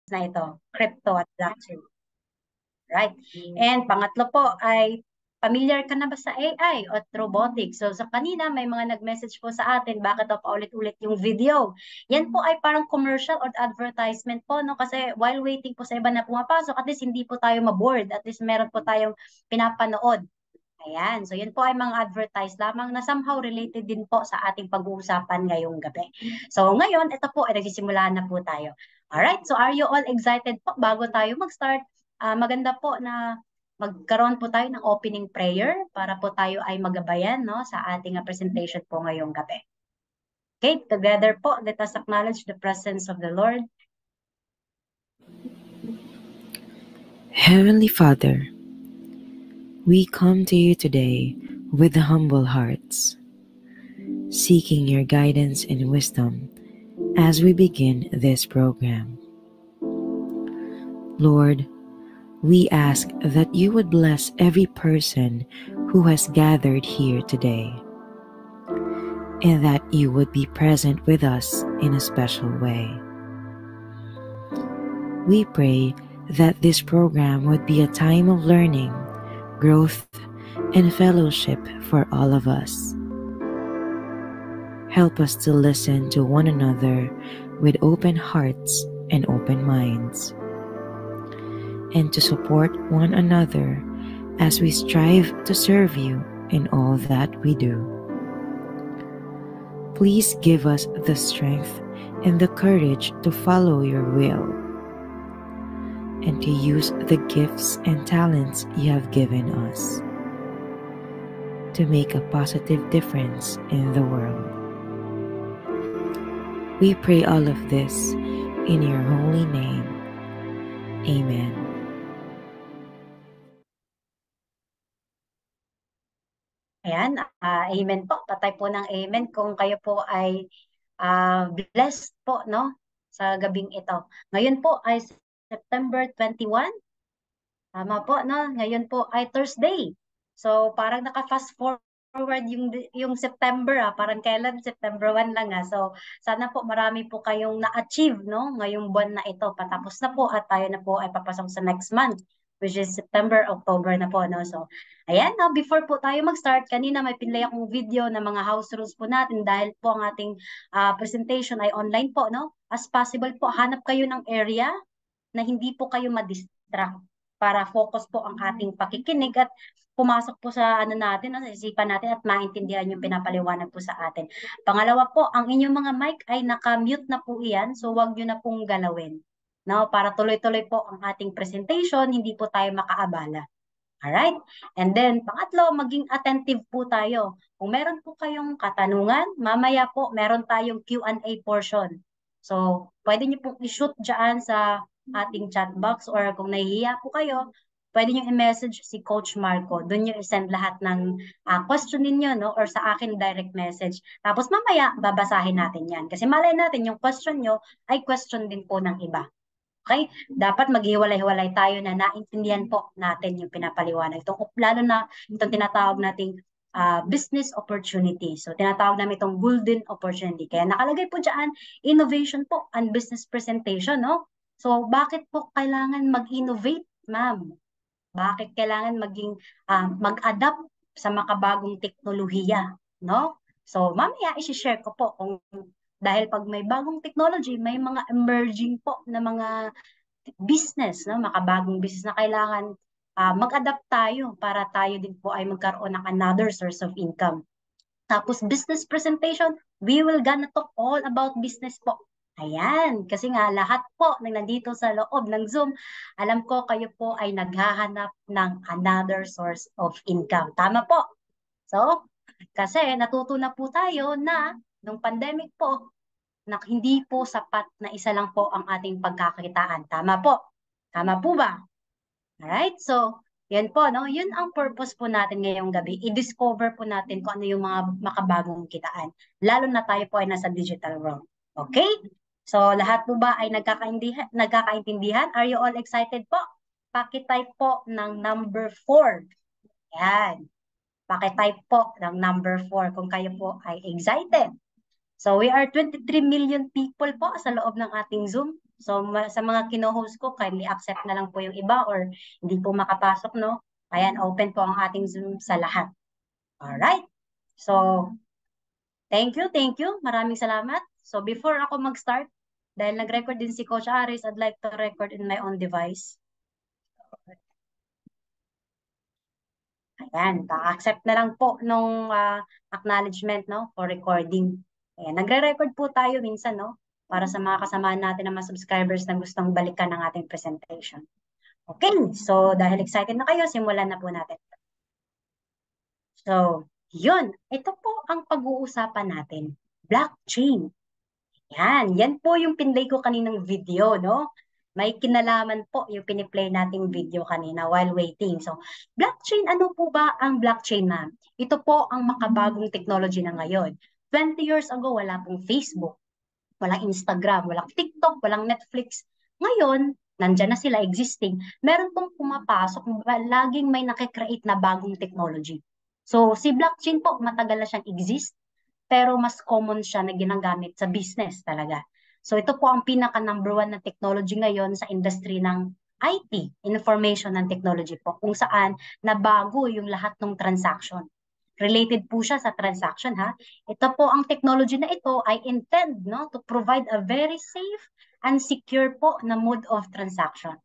na ito, crypto at blockchain. Right? And pangatlo po ay familiar ka na ba sa AI at robotics? So sa kanina may mga nag-message po sa atin bakit daw paulit-ulit yung video. Yan po ay parang commercial or advertisement po, no? Kasi while waiting po sa iba na pumapasok, at least hindi po tayo maboard, at least meron po tayong pinapanood. Ayan, so yun po ay mga advertise lamang na somehow related din po sa ating pag-uusapan ngayong gabi. So ngayon, ito po ay nagsisimula na po tayo. Alright, so are you all excited po bago tayo mag-start? Maganda po na magkaroon po tayo ng opening prayer para po tayo ay magabayan, no, sa ating presentation po ngayong gabi. Okay, together po, let us acknowledge the presence of the Lord. Heavenly Father, we come to you today with humble hearts, seeking your guidance and wisdom as we begin this program. Lord, we ask that you would bless every person who has gathered here today, and that you would be present with us in a special way. We pray that this program would be a time of learning, growth, and fellowship for all of us. Help us to listen to one another with open hearts and open minds, and to support one another as we strive to serve you in all that we do. Please give us the strength and the courage to follow your will, and to use the gifts and talents you have given us to make a positive difference in the world. We pray all of this in your holy name. Amen. Ayan, amen po. Patay po ng amen kung kayo po ay blessed po, no, sa gabing ito. Ngayon po ay September 21. Tama po, no? Ngayon po ay Thursday. So, parang naka-fast forward yung September, parang kailan? September 1 lang, So, sana po marami po kayong na-achieve, no? Ngayong buwan na ito. Patapos na po at tayo na po ay papasok sa next month, which is September, October na po, no? So, ayan, no? Before po tayo mag-start, kanina may pinlay akong video na mga house rules po natin dahil po ang ating presentation ay online po, no? As possible po, hanap kayo ng area na hindi po kayo ma-distract para focus po ang ating pakikinig at pumasok po sa natin, sa isipan natin at maintindihan yung pinapaliwanag po sa atin. Pangalawa po, ang inyong mga mic ay naka-mute na po iyan, so wag nyo na pong galawin. No, para tuloy-tuloy po ang ating presentation, hindi po tayo makaabala. Alright? And then, pangatlo, maging attentive po tayo. Kung meron po kayong katanungan, mamaya po meron tayong Q&A portion. So, pwede nyo pong i-shoot dyan sa ating chat box, or kung nahihiya po kayo, pwede nyo i-message si Coach Marco. Doon nyo i-send lahat ng question ninyo, no? Or sa akin direct message. Tapos mamaya, babasahin natin yan. Kasi malay natin, yung question nyo ay question din po ng iba. Okay? Dapat maghiwalay-hiwalay tayo na naintindihan po natin yung pinapaliwanag. Lalo na itong tinatawag nating business opportunity. So, tinatawag namin itong golden opportunity. Kaya nakalagay po dyan, innovation po and business presentation, no? So, bakit po kailangan mag-innovate, ma'am? Bakit kailangan mag-adapt sa makabagong teknolohiya, no? So, mamaya isi-share ko po kung dahil pag may bagong technology, may mga emerging po na mga business, no? Makabagong business na kailangan mag-adapt tayo para tayo din po ay magkaroon ng another source of income. Tapos business presentation, we will gonna talk all about business po. Ayan, kasi nga lahat po na nandito sa loob ng Zoom, alam ko kayo po ay naghahanap ng another source of income. Tama po? So, kasi natuto na po tayo na nung pandemic po, na hindi po sapat na isa lang po ang ating pagkakitaan. Tama po? Tama po ba? Alright, so yan po, no? Yun ang purpose po natin ngayong gabi. I-discover po natin kung ano yung mga makabagong kitaan. Lalo na tayo po ay nasa digital world. Okay? So lahat po ba ay nagkakaintindihan? Are you all excited po? Paki-type po ng number 4. Yan. Paki-type po ng number 4 kung kayo po ay excited. So we are 23 million people po sa loob ng ating Zoom. So, sa mga kino-host ko, kindly accept na lang po yung iba or hindi po makapasok, no? Ayan, open po ang ating Zoom sa lahat. Alright? So, thank you, thank you. Maraming salamat. So, before ako mag-start, dahil nag-record din si Coach Aris, I'd like to record in my own device. Ayan, accept na lang po nung acknowledgement, no, for recording. Ayan, nagre-record po tayo minsan, no, para sa mga kasamahan natin na mga subscribers na gustong balikan ng ating presentation. Okay, so dahil excited na kayo, simulan na po natin. So, yun. Ito po ang pag-uusapan natin. Blockchain. Yan po yung pinlay ko kaninang video, no? May kinalaman po yung piniplay nating video kanina while waiting. So, blockchain, ano po ba ang blockchain, ma'am? Ito po ang makabagong technology na ngayon. 20 years ago, wala pong Facebook, walang Instagram, walang TikTok, walang Netflix. Ngayon, nandyan na sila existing. Meron pong pumapasok, laging may nakikreate na bagong technology. So, si blockchain po, matagal na siyang exist, pero mas common siya na ginagamit sa business talaga. So, ito po ang pinaka number one na technology ngayon sa industry ng IT, Information and Technology po, kung saan nabago yung lahat ng transaction. Related po siya sa transaction, ha. Ito po ang technology na ito ay intend, no, to provide a very safe and secure po na mode of transaction.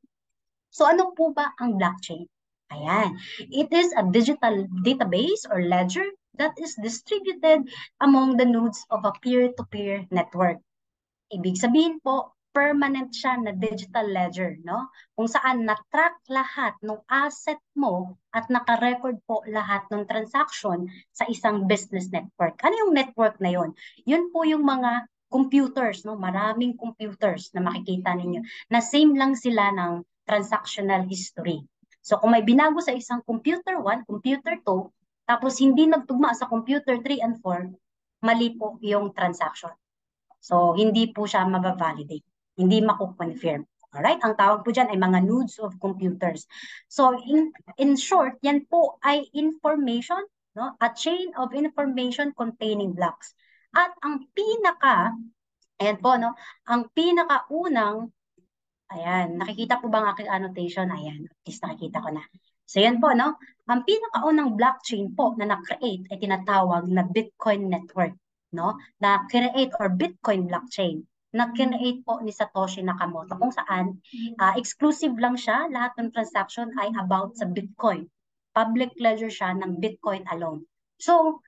So ano po ba ang blockchain? Ayan. It is a digital database or ledger that is distributed among the nodes of a peer-to-peer network. Ibig sabihin po, permanent siya na digital ledger, no? Kung saan na-track lahat ng asset mo at naka-record po lahat ng transaction sa isang business network. Ano yung network na yun? Yun po yung mga computers, no? Maraming computers na makikita ninyo na same lang sila ng transactional history. So kung may binago sa isang computer 1, computer 2, tapos hindi nagtugma sa computer 3 and 4, mali po yung transaction. So, hindi po siya mababalidate. Hindi mako-confirm. Alright? Ang tawag po dyan ay mga nodes of computers. So, in short, yan po ay information, no? A chain of information containing blocks. At ang ayan po, no? Ang pinakaunang, ayan, nakikita po ba ang aking annotation? Ayan, at least nakikita ko na. So, yan po, no? Ang pinakaunang blockchain po na na-create ay tinatawag na Bitcoin network, no? Na-create or Bitcoin blockchain na create po ni Satoshi Nakamoto kung saan exclusive lang siya, lahat ng transaction ay about sa Bitcoin. Public ledger siya ng Bitcoin alone. So,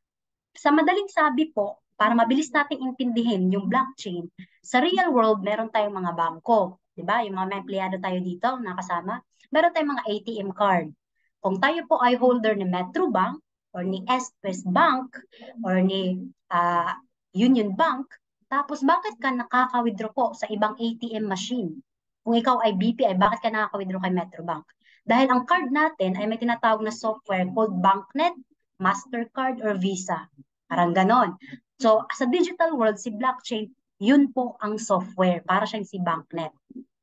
sa madaling sabi po, para mabilis nating intindihin yung blockchain, sa real world, meron tayong mga bangko. Diba? Yung mga may empleyado tayo dito, nakasama. Meron tayong mga ATM card. Kung tayo po ay holder ni Metro Bank, or ni West Bank, or ni Union Bank, tapos bakit ka nakaka-withdraw po sa ibang ATM machine? Kung ikaw ay BPI, bakit ka nakaka-withdraw kay Metro Bank? Dahil ang card natin ay may tinatawag na software called BankNet, Mastercard, or Visa. Parang ganon. So, sa digital world, si blockchain, yun po ang software. Para siyang si BankNet.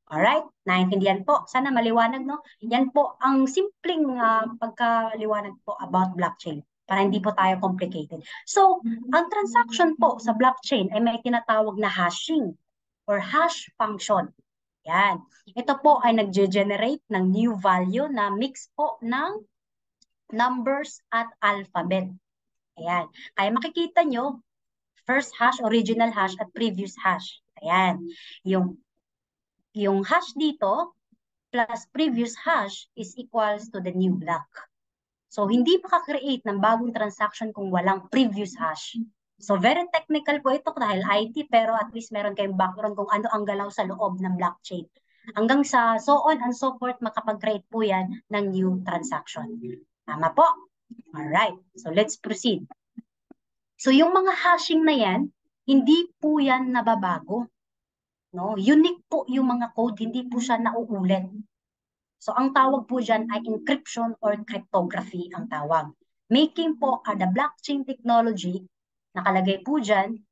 Alright? Naintindihan po. Sana maliwanag, no? Yan po ang simpleng pagkaliwanag po about blockchain para hindi po tayo complicated. So, ang transaction po sa blockchain ay may tinatawag na hashing or hash function. Yan. Ito po ay nag-generate ng new value na mix po ng numbers at alphabet. Ayan. Kaya makikita nyo, first hash, original hash, at previous hash. Ayan. Yung hash dito plus previous hash is equals to the new block. So, hindi maka-create ng bagong transaction kung walang previous hash. So, very technical po ito dahil IT, pero at least meron kayong background kung ano ang galaw sa loob ng blockchain. Hanggang sa so on and so forth, makapag-create po yan ng new transaction. Tama po? Alright, so let's proceed. So, yung mga hashing na yan, hindi po yan nababago. No? Unique po yung mga code, hindi po siya nauulit. So, ang tawag po dyan ay encryption or cryptography ang tawag. Making po the blockchain technology, nakalagay po dyan,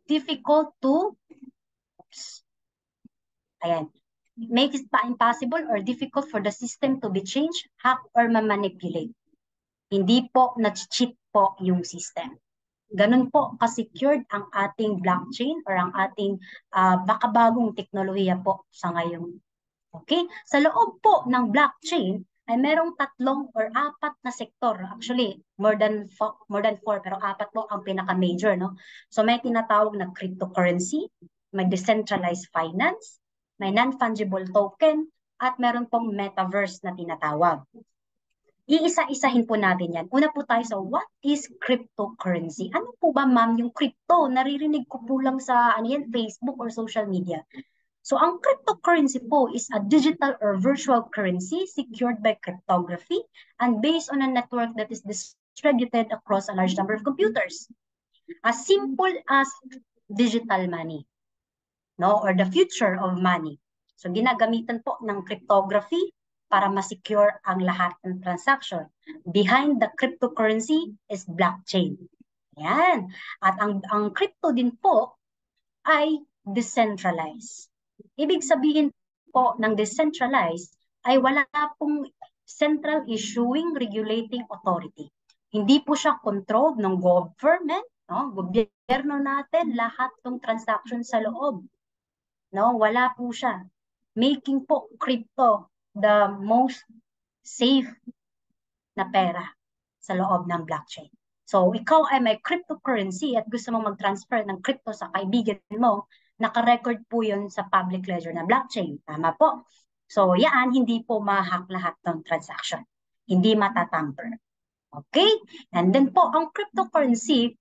difficult to, make it impossible or difficult for the system to be changed, hacked, or ma-manipulate. Hindi po na-cheat po yung system. Ganun po ka-secured ang ating blockchain or ang ating makabagong teknolohiya po sa ngayon. Okay? Sa loob po ng blockchain ay merong tatlong or apat na sektor. Actually, more than four, pero apat po ang pinaka-major, no? So may tinatawag na cryptocurrency, may decentralized finance, may non-fungible token, at meron pong metaverse na tinatawag. Iisa-isahin po natin yan. Una po tayo sa what is cryptocurrency? Ano po ba, ma'am, yung crypto? Naririnig ko po lang sa Facebook or social media. So ang cryptocurrency po is a digital or virtual currency secured by cryptography and based on a network that is distributed across a large number of computers. As simple as digital money, no? Or the future of money. So ginagamitan po ng cryptography para ma-secure ang lahat ng transaction. Behind the cryptocurrency is blockchain. Yan. At ang crypto din po ay decentralized. Ibig sabihin po ng decentralized ay wala pong central issuing regulating authority. Hindi po siya controlled ng government, no? Gobyerno natin, lahat ng transaction sa loob. No, wala po siya. Making po crypto the most safe na pera sa loob ng blockchain. So, ikaw ay may cryptocurrency at gusto mong mag-transfer ng crypto sa kaibigan mo, naka-record po yun sa public ledger na blockchain. Tama po. So, yan, hindi po ma-hack lahat ng transaction. Hindi matatamper. Okay? And then po, ang cryptocurrency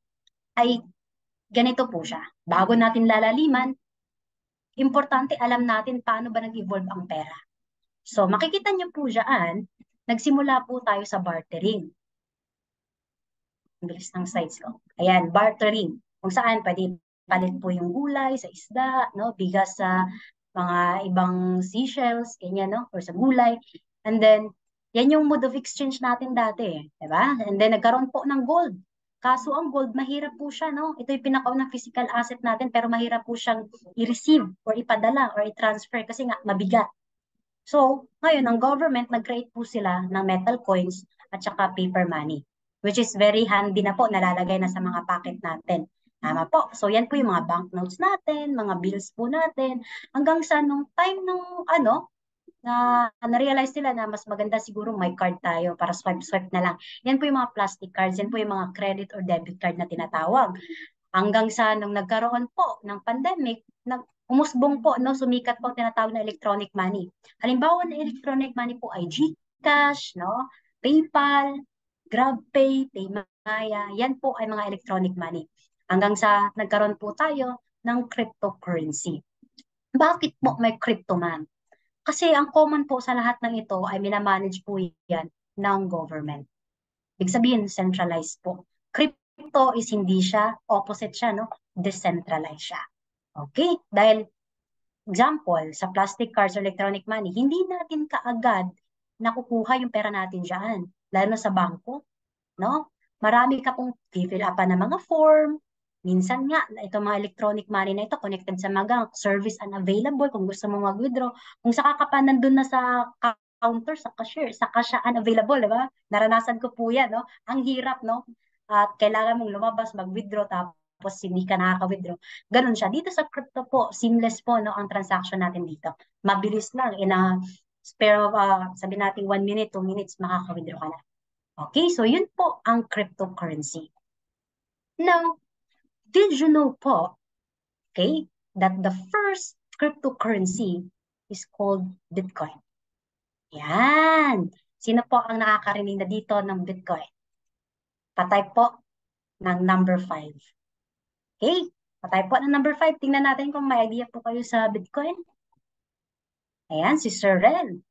ay ganito po siya. Bago natin lalaliman, importante alam natin paano ba nag-evolve ang pera. So, makikita niyo po dyan, nagsimula po tayo sa bartering. Ang bilis ng slides ko. Ayan, bartering. Kung saan pwede palit po yung gulay sa isda, no? Bigas sa mga ibang seashells, ganyan, no? Or sa gulay. And then, yan yung mode of exchange natin dati, di ba? And then, nagkaroon po ng gold. Kaso ang gold, mahirap po siya, no? Ito yung pinakaunang physical asset natin, pero mahirap po siyang i-receive or ipadala or i-transfer kasi nga mabigat. So, ngayon, ang government, nag-create po sila ng metal coins at saka paper money, which is very handy na po, nalalagay na sa mga pocket natin. Tama po. So, yan po yung mga banknotes natin, mga bills po natin, hanggang sa nung time nung na na-realize nila na mas maganda siguro may card tayo para swipe-swipe na lang. Yan po yung mga plastic cards, yan po yung mga credit or debit card na tinatawag. Hanggang sa nung nagkaroon po ng pandemic, umusbong po, no, sumikat po tinatawag na electronic money. Halimbawa na electronic money po ay GCash, no, PayPal, GrabPay, PayMaya, yan po ay mga electronic money. Hanggang sa nagkaroon po tayo ng cryptocurrency. Bakit po may crypto man? Kasi ang common po sa lahat ng ito ay minamanage po yan ng government. Ibig sabihin, centralized po. Crypto is hindi siya, opposite siya, no? Decentralized siya. Okay? Dahil, example, sa plastic cards or electronic money, hindi natin kaagad nakukuha yung pera natin dyan. Lalo na sa bangko, no? Marami ka pong fill up ng mga form. Minsan nga, itong mga electronic money na ito, connected sa mga service unavailable kung gusto mo mag-withdraw. Kung saka ka pa nandun na sa counter, sa cashier, saka siya unavailable, di ba? Naranasan ko po yan, no? Ang hirap, no? At kailangan mong lumabas, mag-withdraw, tapos hindi ka nakaka-withdraw. Ganun siya. Dito sa crypto po, seamless po, no, ang transaction natin dito. Mabilis lang, in a spare of, sabi natin 1 minute, 2 minutes, makaka-withdraw ka na. Okay, so yun po ang cryptocurrency. Now, did you know po, okay, that the first cryptocurrency is called Bitcoin? Yan. Sino po ang nakakarinig na dito ng Bitcoin? Patay po ng number 5. Okay, patay po ng number 5. Tingnan natin kung may idea po kayo sa Bitcoin. Ayan, si Sir Ren.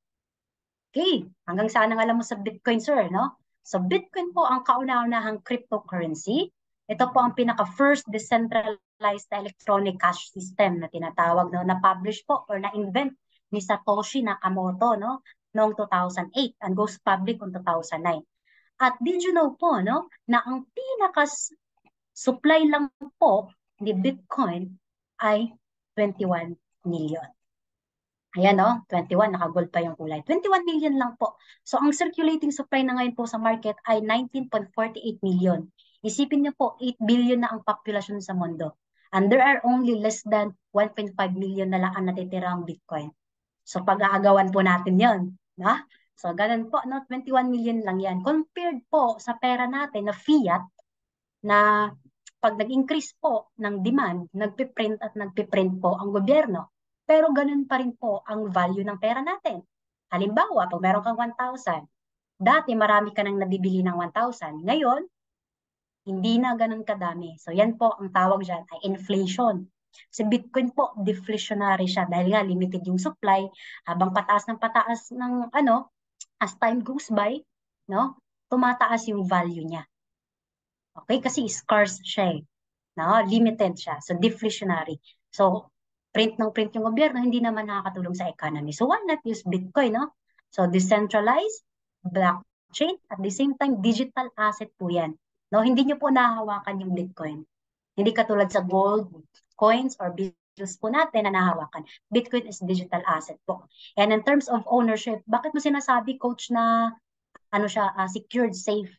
Okay, hanggang saan ang alam mo sa Bitcoin, sir, no? So, Bitcoin po ang kauna-unahang cryptocurrency. Ito po ang pinaka-first decentralized electronic cash system na tinatawag, no? Na-publish po or na-invent ni Satoshi Nakamoto, no? Noong 2008 and goes public on 2009. At did you know po, no? Na ang pinaka-supply lang po ni Bitcoin ay 21 million. Ayan, no? 21, naka-gold pa yung kulay. 21 million lang po. So, ang circulating supply na ngayon po sa market ay 19.48 million. Isipin niyo po, 8 billion na ang populasyon sa mundo. And there are only less than 1.5 million na lang ang natitirang Bitcoin. So pag-aagawan po natin yon, na? So ganun po, no? 21 million lang yan. Compared po sa pera natin na fiat, na pag nag-increase po ng demand, nagpiprint at nagpiprint po ang gobyerno. Pero ganun pa rin po ang value ng pera natin. Halimbawa, pag meron kang 1,000, dati marami ka nang nabibili ng 1,000. Ngayon, hindi na ganun kadami. So yan po ang tawag dyan ay inflation. Si Bitcoin po, deflationary siya dahil nga limited yung supply habang pataas ng pataas ng as time goes by, no? Tumataas yung value niya. Okay? Kasi scarce siya eh. No? Limited siya. So deflationary. So print ng print yung gobyerno, hindi naman nakakatulong sa economy. So why not use Bitcoin, no? So decentralized, blockchain, at the same time, digital asset po yan. No, hindi nyo po nahahawakan yung Bitcoin. Hindi katulad sa gold, coins, or bills po natin na nahahawakan. Bitcoin is digital asset po. And in terms of ownership, bakit mo sinasabi, coach, na siya, secured, safe?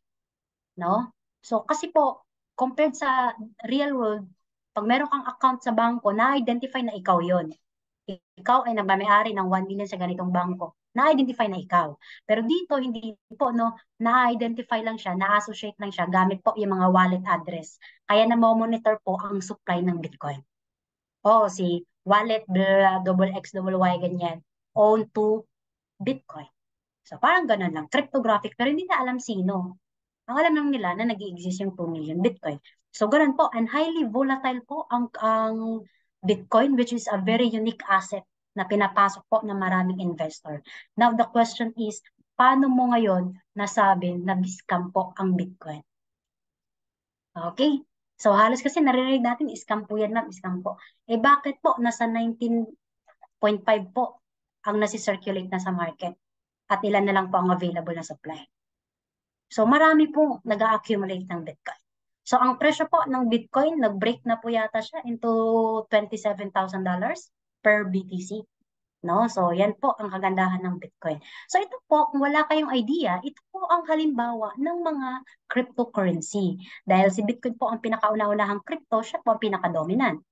No? So, kasi po, compared sa real world, pag meron kang account sa bangko, na-identify na ikaw yon. Ikaw ay nagmamayari ng 1 million sa ganitong bangko. Na-identify na ikaw. Pero dito, hindi po, no, na-identify lang siya, na-associate lang siya, gamit po yung mga wallet address. Kaya na-monitor po ang supply ng Bitcoin. O, si wallet, double X, double Y, ganyan, own to Bitcoin. So, parang ganun lang, cryptographic, pero hindi na alam sino. Ang alam lang nila na nag-i-exist yung 2 million Bitcoin. So, ganun po, and highly volatile po ang Bitcoin, which is a very unique asset na pinapasok po ng maraming investor. Now, the question is, paano mo ngayon nasabi na scam po ang Bitcoin? Okay? So, halos kasi naririnig natin, scam po yan, ma'am, scam po. Eh, bakit po nasa 19.5 po ang nasi-circulate na sa market? At ilan na lang po ang available na supply? So marami pong nag-accumulate ng Bitcoin. So ang presyo po ng Bitcoin, nag-break na po yata siya into $27,000 per BTC. No? So yan po ang kagandahan ng Bitcoin. So ito po, kung wala kayong idea, ito po ang halimbawa ng mga cryptocurrency. Dahil si Bitcoin po ang pinakauna-unahang crypto, siya po ang pinaka-dominant.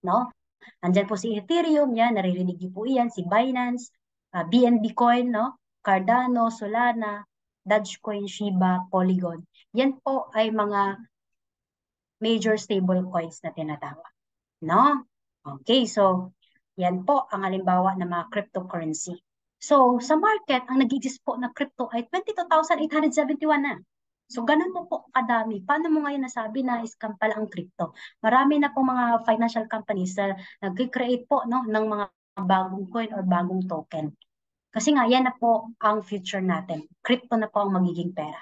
No? Andyan po si Ethereum, yan, naririnig niyo po yan, si Binance, BNB Coin, no? Cardano, Solana, Dogecoin, Shiba, Polygon. Yan po ay mga major stable coins na tinatawag. No? Okay, so yan po ang halimbawa ng mga cryptocurrency. So, sa market, ang nag-exist po na crypto ay 22,871 na. So, ganun po kadami. Paano mo ngayon nasabi na scam pala ang crypto? Marami na po mga financial companies na nag-create po, no, ng mga bagong coin or bagong token. Kasi nga, yan na po ang future natin. Crypto na po ang magiging pera.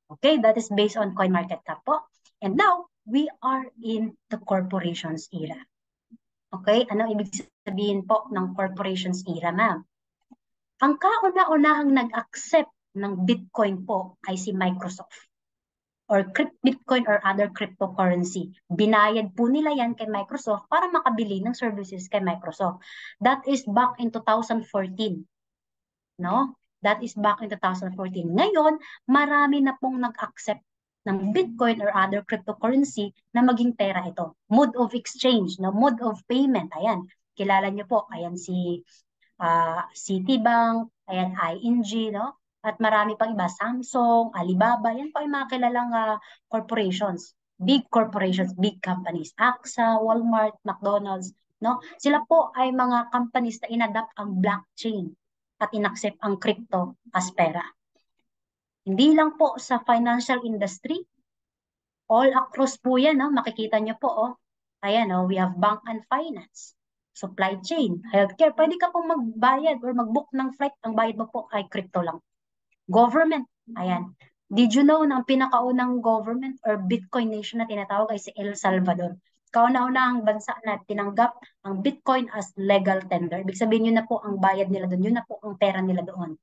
Okay, that is based on CoinMarketCap po. And now, we are in the corporations era. Okay, ano ibig sabihin po ng corporations era, ma'am? Ang kauna-unahang nag-accept ng Bitcoin po ay si Microsoft or Bitcoin or other cryptocurrency. Binayad po nila yan kay Microsoft para makabili ng services kay Microsoft. That is back in 2014. No? That is back in 2014. Ngayon, marami na pong nag-accept ng Bitcoin or other cryptocurrency na maging pera ito. Mode of exchange, no? Mode of payment. Ayan, kilala niyo po. Ayan si Citibank, ayan ING, no? At marami pang iba, Samsung, Alibaba, yan po ay mga kilalang corporations. Big corporations, big companies. AXA, Walmart, McDonald's, no? Sila po ay mga companies na inadapt ang blockchain at inaccept ang crypto as pera. Hindi lang po sa financial industry, all across po yan, no? Makikita nyo po, oh. Ayan, oh, we have bank and finance, supply chain, healthcare. Pwede ka pong magbayad or mag-book ng flight. Ang bayad mo po ay crypto lang. Government, ayan. Did you know na ang pinakaunang government or Bitcoin nation na tinatawag ay si El Salvador? Kauna-una ang bansa na tinanggap ang Bitcoin as legal tender. Ibig sabihin yun na po ang bayad nila doon. Yun na po ang pera nila doon.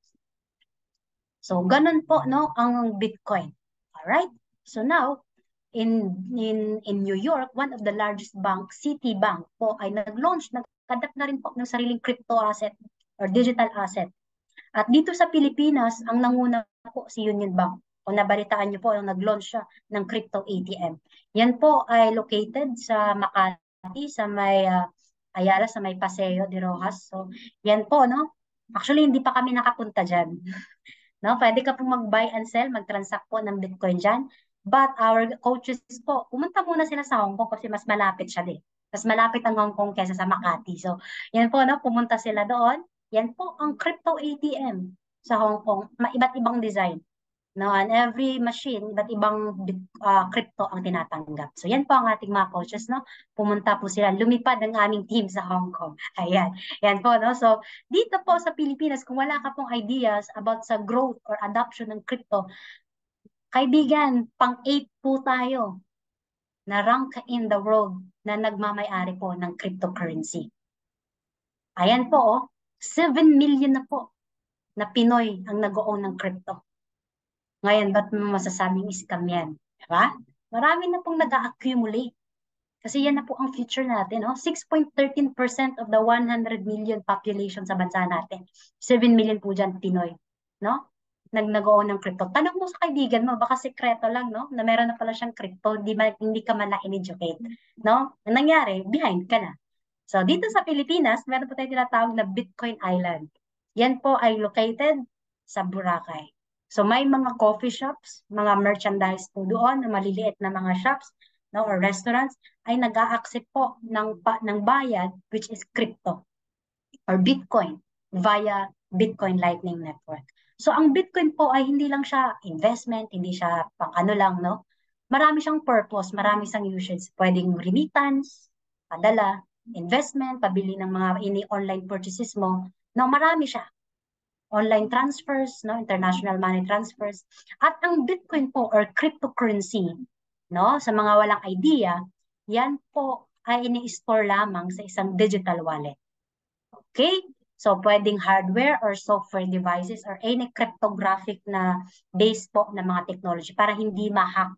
So, ganun po, no, ang Bitcoin. Alright? So now, in New York, one of the largest bank, Citibank po, ay nag-launch, nag-adapt na rin po ng sariling crypto asset or digital asset. At dito sa Pilipinas, ang nanguna po si Union Bank. Kung nabalitaan niyo po, yung nag-launch siya ng crypto ATM. Yan po ay located sa Makati, sa may Ayala, sa may Paseo de Rojas. So, yan po, no? Actually, hindi pa kami nakapunta dyan. No? Pwede ka pong mag-buy and sell, mag-transact po ng Bitcoin dyan. But our coaches po, pumunta muna sila sa Hong Kong kasi mas malapit siya din. Mas malapit ang Hong Kong kaysa sa Makati. So, yan po, no? Pumunta sila doon. Yan po ang crypto ATM sa Hong Kong. Iba't ibang design. No, and every machine, iba't ibang crypto ang tinatanggap. So yan po ang ating mga coaches, no? Pumunta po sila, lumipad ang aming team sa Hong Kong. Ayan, yan po, no? So dito po sa Pilipinas, kung wala ka pong ideas about sa growth or adoption ng crypto, kaibigan, pang-8 po tayo na rank in the world na nagmamay-ari po ng cryptocurrency. Ayan po, oh, 7 million na po na Pinoy ang nag-own ng crypto. Ngayon, ba't mo masasabing scam yan? Diba? Marami na pong nag-accumulate. Kasi yan na po ang future natin. No? 6.13% of the 100 million population sa bansa natin. 7 million po dyan, Pinoy. No? Nag-own ng crypto. Tanong mo sa kaibigan mo, baka sekreto lang, no? Na meron na pala siyang crypto, hindi ka man na-educate. No? Ang nangyari, behind ka na. So, dito sa Pilipinas, meron po tayong tinatawag na Bitcoin Island. Yan po ay located sa Boracay. So may mga coffee shops, mga merchandise po doon, na maliliit na mga shops, no, or restaurants, ay nag-a-accept po ng bayad, which is crypto or Bitcoin via Bitcoin Lightning Network. So ang Bitcoin po ay hindi lang siya investment, hindi siya pang ano lang, no? Marami siyang purpose, marami siyang usage. Pwedeng remittance, padala, investment, pabili ng mga online purchases mo. No, marami siya online transfers, no, international money transfers. At ang Bitcoin po or cryptocurrency, no, sa mga walang idea, yan po ay ini-store lamang sa isang digital wallet. Okay? So pwedeng hardware or software devices or any cryptographic na base po ng mga technology para hindi ma-hack.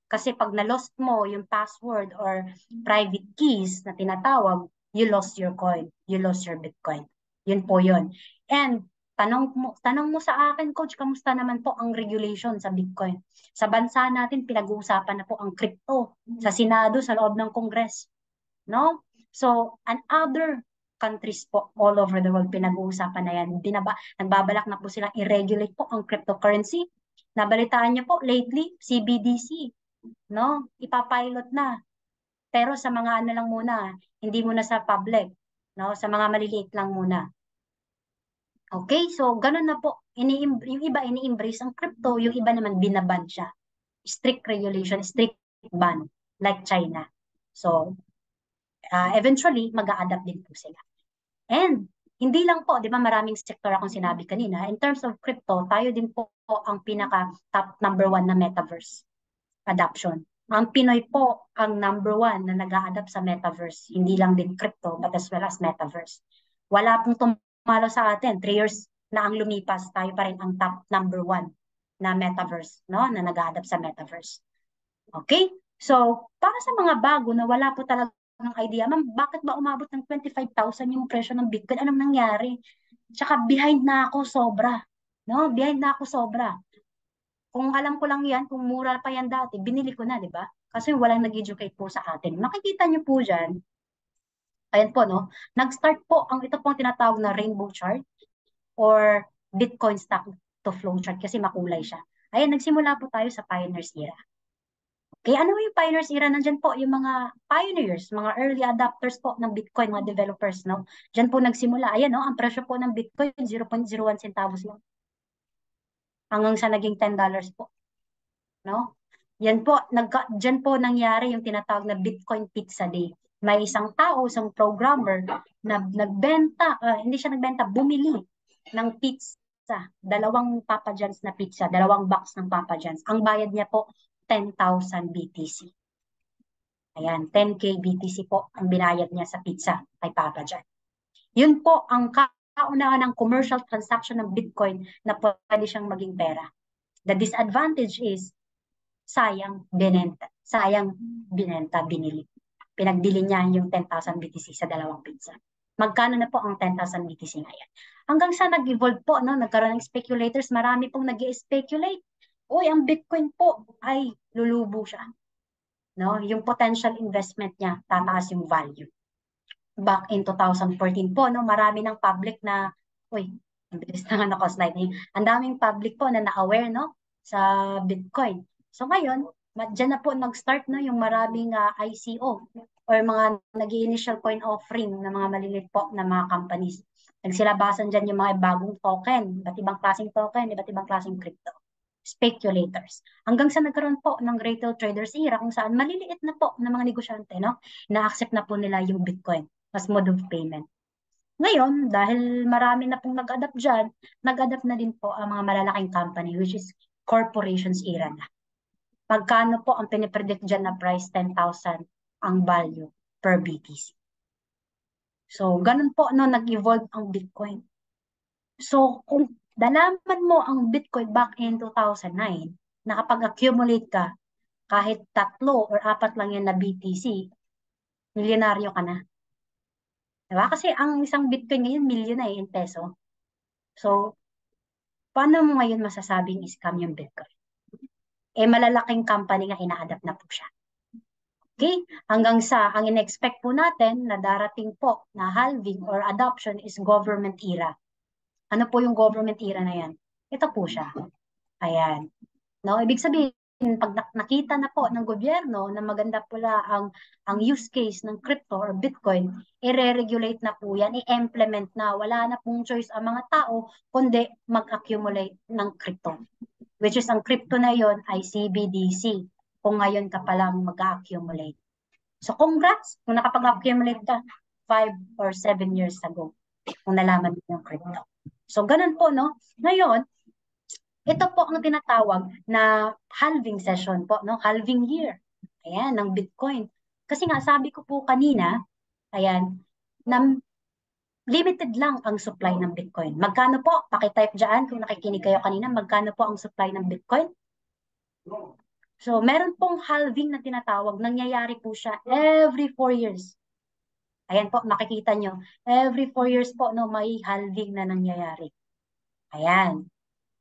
Kasi pag na-lost mo yung password or private keys na tinatawag, you lost your coin, you lost your Bitcoin. Yun po yun. And tanong mo sa akin, Coach, kamusta naman po ang regulation sa Bitcoin? Sa bansa natin, pinag-uusapan na po ang crypto sa Senado, sa loob ng Congress. No? So, and other countries po all over the world, pinag-uusapan na yan. Nagbabalak na po silang i-regulate po ang cryptocurrency. Nabalitaan niyo po lately, CBDC, no? Ipapilot na. Pero sa mga ano lang muna, hindi muna sa public, no? Sa mga maliliit lang muna. Okay, so ganun na po. Yung iba ini-embrace ang crypto, yung iba naman binaban siya. Strict regulation, strict ban, like China. So, eventually, mag-a-adapt din po sila. And, hindi lang po, di ba maraming sector akong sinabi kanina, in terms of crypto, tayo din po ang pinaka-top number 1 na metaverse adoption. Ang Pinoy po ang number 1 na nag-a-adapt sa metaverse. Hindi lang din crypto, but as well as metaverse. Wala pong tumalo sa atin. 3 years na ang lumipas, tayo pa rin ang top number 1 na metaverse, no? Na nag-a-adapt sa metaverse. Okay? So, para sa mga bago na wala po talaga ng idea, ma'am, bakit ba umabot ng 25,000 yung presyo ng Bitcoin? Anong nangyari? Tsaka behind na ako sobra. No? Behind na ako sobra. Kung alam ko lang yan, kung mura pa yan dati, binili ko na, di ba? Kasi walang nag-educate po sa atin. Makikita nyo po dyan, ayan po, no? Nag-start po, ito pong tinatawag na rainbow chart or Bitcoin stock to flow chart kasi makulay siya. Ayan, nagsimula po tayo sa pioneers era. Okay, ano yung pioneers era? Nandyan po yung mga pioneers, mga early adopters po ng Bitcoin, mga developers, no? Diyan po nagsimula. Ayan, no? Ang presyo po ng Bitcoin, 0.01 centavos lang. Hanggang sa naging $10 po. No? Yan po, dyan po nangyari yung tinatawag na Bitcoin Pizza Day. May isang tao, isang programmer na nagbenta, hindi siya nagbenta, bumili ng pizza, 2 Papa John's na pizza, 2 box ng Papa John's. Ang bayad niya po, 10,000 BTC. Ayan, 10K BTC po ang binayad niya sa pizza kay Papa John. Yun po ang kauna ng commercial transaction ng Bitcoin na pwede siyang maging pera. The disadvantage is, sayang binenta, binili. Pinagbili niya yung 10,000 BTC sa 2 pizza. Magkano na po ang 10,000 BTC ngayon? Hanggang sa nag-evolve po, no? Nagkaroon ng speculators, marami pong nag-speculate. uy, ang Bitcoin po ay lulubo siya. No? Yung potential investment niya, tataas yung value. Back in 2014 po, no, marami ng public na, uy, ang bilis na nga naka-slide na yun. Ang daming public po na na-aware, no, sa Bitcoin. So ngayon, dyan na po nag-start, no, yung maraming ICO or mga nag-initial coin offering ng mga maliliit po na mga companies. Nagsilabasan dyan yung mga bagong token, iba't ibang klaseng token, iba't ibang klaseng crypto. Speculators. Hanggang sa nagkaroon po ng retail traders era kung saan maliliit na po ng mga negosyante, no, na-accept na po nila yung Bitcoin as mode of payment. Ngayon, dahil marami na pong nag-adapt dyan, nag-adapt na din po ang mga malalaking company, which is corporations era na. Pagkano po ang pinipredict dyan na price? 10,000 ang value per BTC. So, ganun po no, nag-evolve ang Bitcoin. So, kung nalaman mo ang Bitcoin back in 2009, nakapag-accumulate ka, kahit 3 or 4 lang yan na BTC, milyonaryo ka na. Diba? Kasi ang isang Bitcoin ngayon, milyon na in peso. So, paano mo ngayon masasabing scam yung Bitcoin? Eh, malalaking company nga ina-adapt na po siya. Okay? Hanggang sa, ang in-expect po natin na darating po na halving or adoption is government era. Ano po yung government era na yan? Ito po siya. Ayan. No, ibig sabihin, pag nakita na po ng gobyerno na maganda pala ang use case ng crypto or Bitcoin, i-regulate na po yan, i-implement na. Wala na pong choice ang mga tao, kundi mag-accumulate ng crypto. Which is ang crypto na yon ay CBDC, kung ngayon ka palang mag-accumulate. So congrats kung nakapag-accumulate ka 5 or 7 years ago, kung nalaman mo yung crypto. So ganun po, no? Ngayon, ito po ang tinatawag na halving session po, no? Halving year. Ayan, ng Bitcoin. Kasi nga, sabi ko po kanina, ayan, na limited lang ang supply ng Bitcoin. Magkano po? Pakitype dyan kung nakikinig kayo kanina, magkano po ang supply ng Bitcoin? So, meron pong halving na tinatawag. Nangyayari po siya every 4 years. Ayan po, makikita nyo. Every 4 years po, no, may halving na nangyayari. Ayan.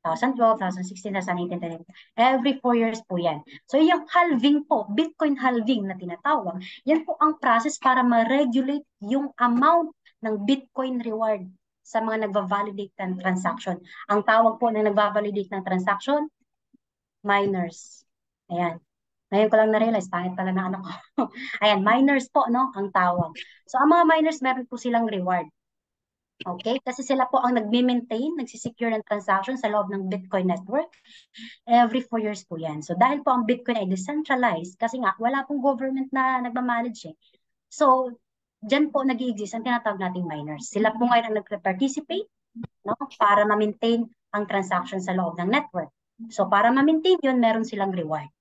2012, 2016, 2018, every 4 years po yan. So yung halving po, Bitcoin halving na tinatawag, yan po ang process para ma-regulate yung amount ng Bitcoin reward sa mga nagva-validate ng transaction. Ang tawag po na nagva-validate ng transaction, miners. Ayan. Ngayon ko lang na-realize, pangit pala na ano ko. Ayan, miners po, no, ang tawag. So ang mga miners, meron po silang reward. Okay? Kasi sila po ang nagme-maintain, nagsisecure ng transaction sa loob ng Bitcoin network. Every 4 years po yan. So dahil po ang Bitcoin ay decentralized, kasi nga wala pong government na nagmamanage eh. So, dyan po nag-i-exist ang tinatawag nating miners. Sila po ngayon ang nag-participate, no, para ma-maintain ang transaction sa loob ng network. So para ma-maintain yun, meron silang reward.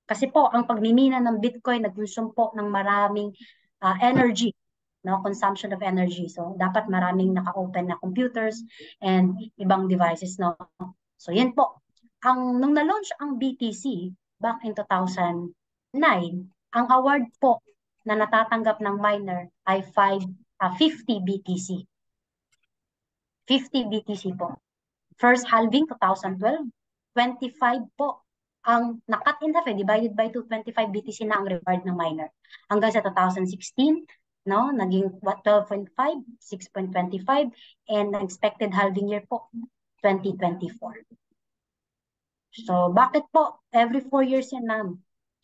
Kasi po, ang pagmimina ng Bitcoin, nag-consume po ng maraming energy, no, consumption of energy. So, dapat maraming naka-open na computers and ibang devices, no. So, yan po. Nung na-launch ang BTC back in 2009, ang award po na natatanggap ng miner ay 50 BTC. 50 BTC po. First halving, 2012, 25 po ang na-cut in half, divided by 225 BTC na ang reward ng miner. Hanggang sa 2016, no, naging 12.5, 6.25, and expected halving year po, 2024. So, bakit po? Every 4 years yan, ma'am.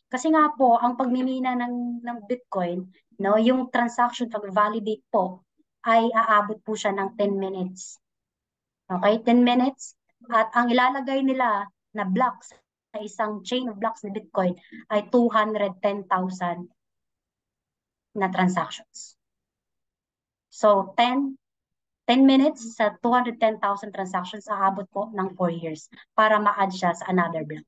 Kasi nga po, ang pagmimina ng Bitcoin, no, yung transaction pag-validate po, ay aabot po siya ng 10 minutes. Okay, 10 minutes. At ang ilalagay nila na blocks sa isang chain of blocks na Bitcoin ay 210,000 na transactions. So, 10 minutes sa 210,000 transactions, aabot po ng 4 years para ma-add siya sa another block.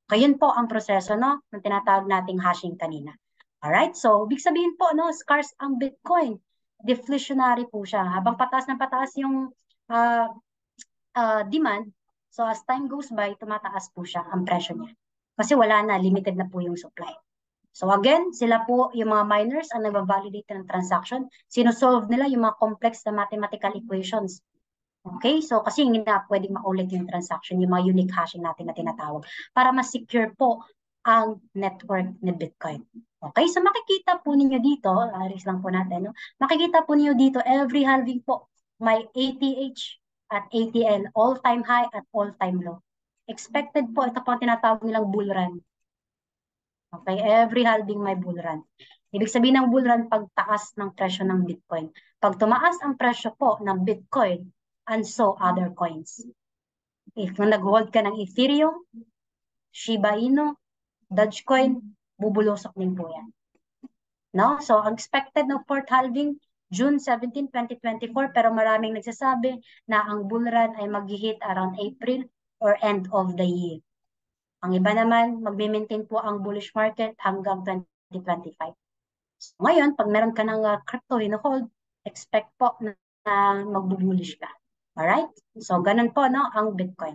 Kayun po ang proseso, no, ng tinatawag nating hashing kanina. Alright, so ibig sabihin po, no, scarce ang Bitcoin. Deflationary po siya. Habang pataas ng pataas yung demand, so as time goes by, tumataas po siya ang presyo niya. Kasi wala na, limited na po yung supply. So again, sila po yung mga miners ang nag-validate ng transaction. Sinosolve nila yung mga complex na mathematical equations. Okay? So, kasi hindi na pwedeng maulit yung transaction, yung mga unique hashing natin na tinatawag, para mas secure po ang network ni Bitcoin. Okay? So, makikita po ninyo dito, aris lang po natin, no? Makikita po ninyo dito, every halving po, may ATH at ATL, all-time high at all-time low. Expected po, ito po ang tinatawag nilang bull run. Okay, every halving may bull run. Ibig sabihin ng bull run, pagtaas ng presyo ng Bitcoin. Pag tumaas ang presyo po ng Bitcoin, and so other coins. If nag-hold ka ng Ethereum, Shiba Inu, Dogecoin, bubulusok din po yan. No? So, ang expected ng fourth halving, June 17, 2024, pero maraming nagsasabi na ang bull run ay mag-hit around April or end of the year. Ang iba naman, magme-maintain po ang bullish market hanggang 2025. So, ngayon, pag meron ka ng crypto hino-hold, expect po na magbubulish ka. Alright? So, ganun po, no, ang Bitcoin.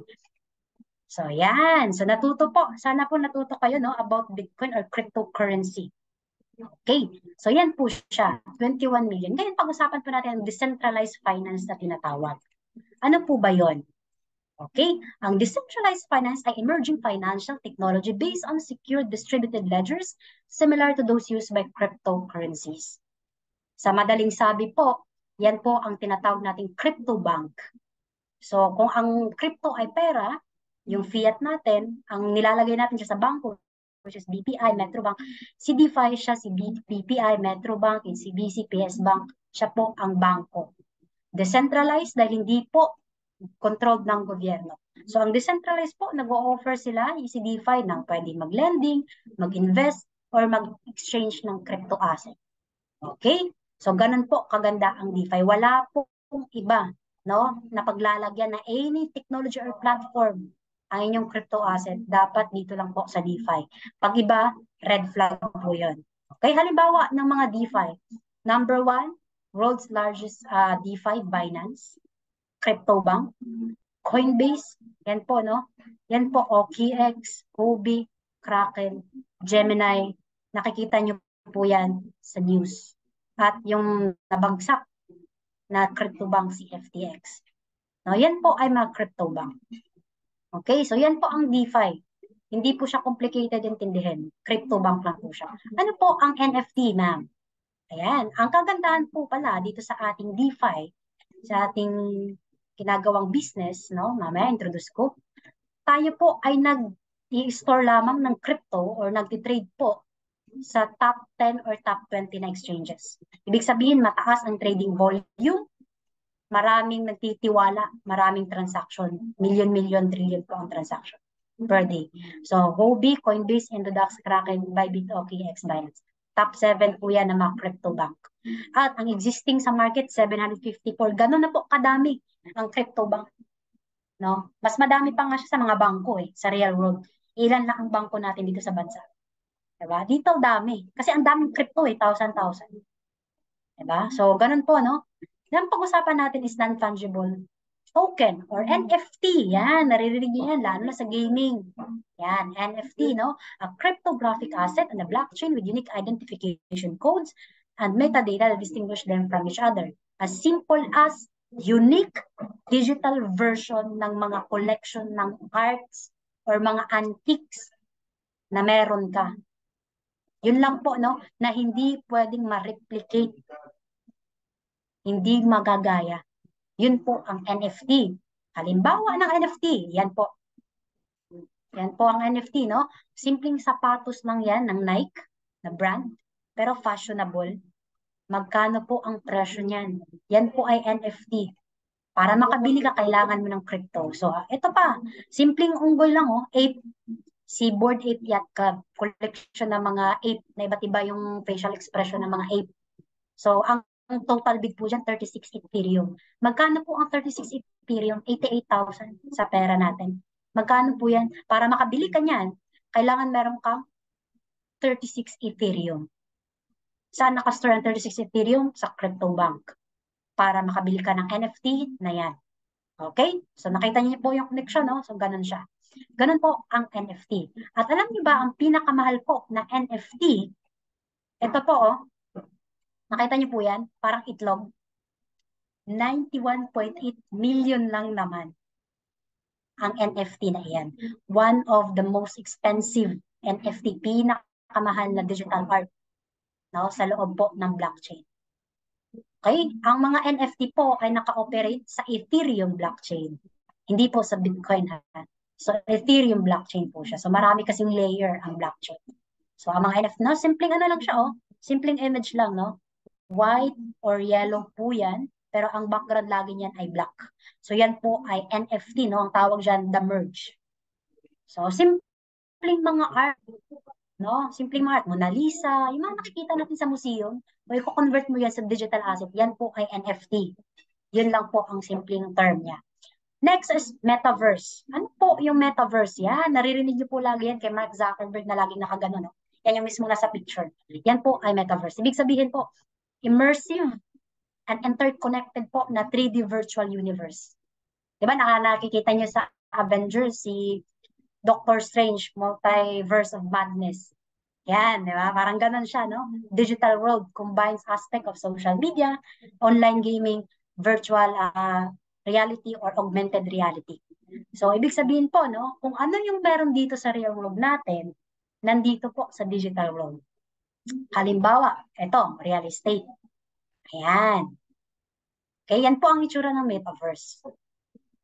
So, yan. So, natuto po. Sana po natuto kayo, no, about Bitcoin or cryptocurrency. Okay. So, yan po siya. 21 million. Ngayon, pag-usapan po natin ang decentralized finance na tinatawag. Ano po ba yon? Okay, ang decentralized finance ay emerging financial technology based on secure distributed ledgers similar to those used by cryptocurrencies. Sa madaling sabi po, yan po ang tinatawag nating crypto bank. So kung ang crypto ay pera, yung fiat natin, ang nilalagay natin siya sa bangko, which is BPI, Metrobank, si DeFi siya, si BPI, Metrobank, and si BCPS Bank, siya po ang bangko. Decentralized dahil hindi po controlled ng gobyerno. So, ang decentralized po, nag-o-offer sila si DeFi ng pwede mag-lending, mag-invest, or mag-exchange ng crypto asset. Okay? So, ganun po kaganda ang DeFi. Wala po iba, no, na paglalagyan na any technology or platform ang inyong crypto asset. Dapat dito lang po sa DeFi. Pag iba, red flag po yun. Okay? Halimbawa ng mga DeFi. Number 1, world's largest DeFi, Binance. CryptoBank, Coinbase, yan po, no? Yan po, OKX, Huobi, Kraken, Gemini, nakikita nyo po yan sa news. At yung nabagsak na CryptoBank si FTX. No, yan po ay mga CryptoBank. Okay, so yan po ang DeFi. Hindi po siya complicated intindihin. CryptoBank lang po siya. Ano po ang NFT, ma'am? Ayan, ang kagandahan po pala dito sa ating DeFi, sa ating ginagawang business, no? Mamaya introduce ko. Tayo po ay nag-i-store lamang ng crypto or nag-trade po sa top 10 or top 20 na exchanges. Ibig sabihin, mataas ang trading volume, maraming nagtitiwala, maraming transaction, million, trillion po ang transaction per day. So, Huobi, Coinbase, Indodax, Kraken, Bybit, OKX, Binance. Top 7 po yan ng mga crypto bank. At ang existing sa market, 754. Ganun na po kadami ang crypto bank. No? Mas madami pa nga siya sa mga bangko sa real world. Ilan lang ang bangko natin dito sa bansa. Diba? Dito dami. Kasi ang daming crypto thousand. Diba? So, ganun po, no? Ang pag-usapan natin is non-fungible token or NFT. Yan, naririnig niyo yan, lalo na sa gaming. Yan, NFT, no? A cryptographic asset on the blockchain with unique identification codes and metadata that distinguish them from each other. As simple as unique digital version ng mga collection ng arts or mga antiques na meron ka. Yun lang po, no? Na hindi pwedeng ma-replicate, hindi magagaya. Yun po ang NFT. Halimbawa ng NFT, yan po. Yan po ang NFT, no? Simpleng sapatos lang yan ng Nike, na brand, pero fashionable. Magkano po ang presyo niyan? Yan po ay NFT. Para makabili ka, kailangan mo ng crypto. So, ito pa, simpleng unggoy lang, ape, si Bored Ape Yacht Club, collection ng mga ape, na iba't iba yung facial expression ng mga ape. So, ang total bid po dyan, 36 Ethereum. Magkano po ang 36 Ethereum? 88,000 sa pera natin. Magkano po yan? Para makabili ka niyan, kailangan meron kang 36 Ethereum. Saan nakastore ang 36 Ethereum? Sa CryptoBank. Para makabili ka ng NFT na yan. Okay? So, nakita niyo po yung connection, no? So, ganun siya. Ganun po ang NFT. At alam niyo ba, ang pinakamahal po na NFT, ito po, nakita niyo po yan? Parang itlog. 91.8 million lang naman ang NFT na iyan. One of the most expensive NFT, pinakamahal na digital art, no, sa loob po ng blockchain. Okay? Ang mga NFT po ay naka-operate sa Ethereum blockchain. Hindi po sa Bitcoin, ha. So, Ethereum blockchain po siya. So, marami kasing layer ang blockchain. So, ang mga NFT, no, simpleng ano lang siya, oh. Simpleng image lang, no? White or yellow po yan, pero ang background lagi niyan ay black. So, yan po ay NFT, no? Ang tawag dyan, the merge. So, simpleng mga art, no? Simpleng mga art, Mona Lisa, yung mga nakikita natin sa museum, o i-convert mo yan sa digital asset, yan po ay NFT. Yun lang po ang simpleng term niya. Next is metaverse. Ano po yung metaverse? Yan, naririnig niyo po lagi yan kay Mark Zuckerberg na laging nakagano, no? Yan yung mismo nasa picture. Yan po ay metaverse. Ibig sabihin po, immersive and interconnected po na 3D virtual universe. Diba, nakikita niyo sa Avengers, si Doctor Strange, Multiverse of Madness. Yan, di ba? Parang ganun siya, no? Digital world combines aspect of social media, online gaming, virtual reality, or augmented reality. So, ibig sabihin po, no? Kung ano yung meron dito sa real world natin, nandito po sa digital world. Halimbawa, ito, real estate. Ayan. Okay, yan po ang itsura ng metaverse.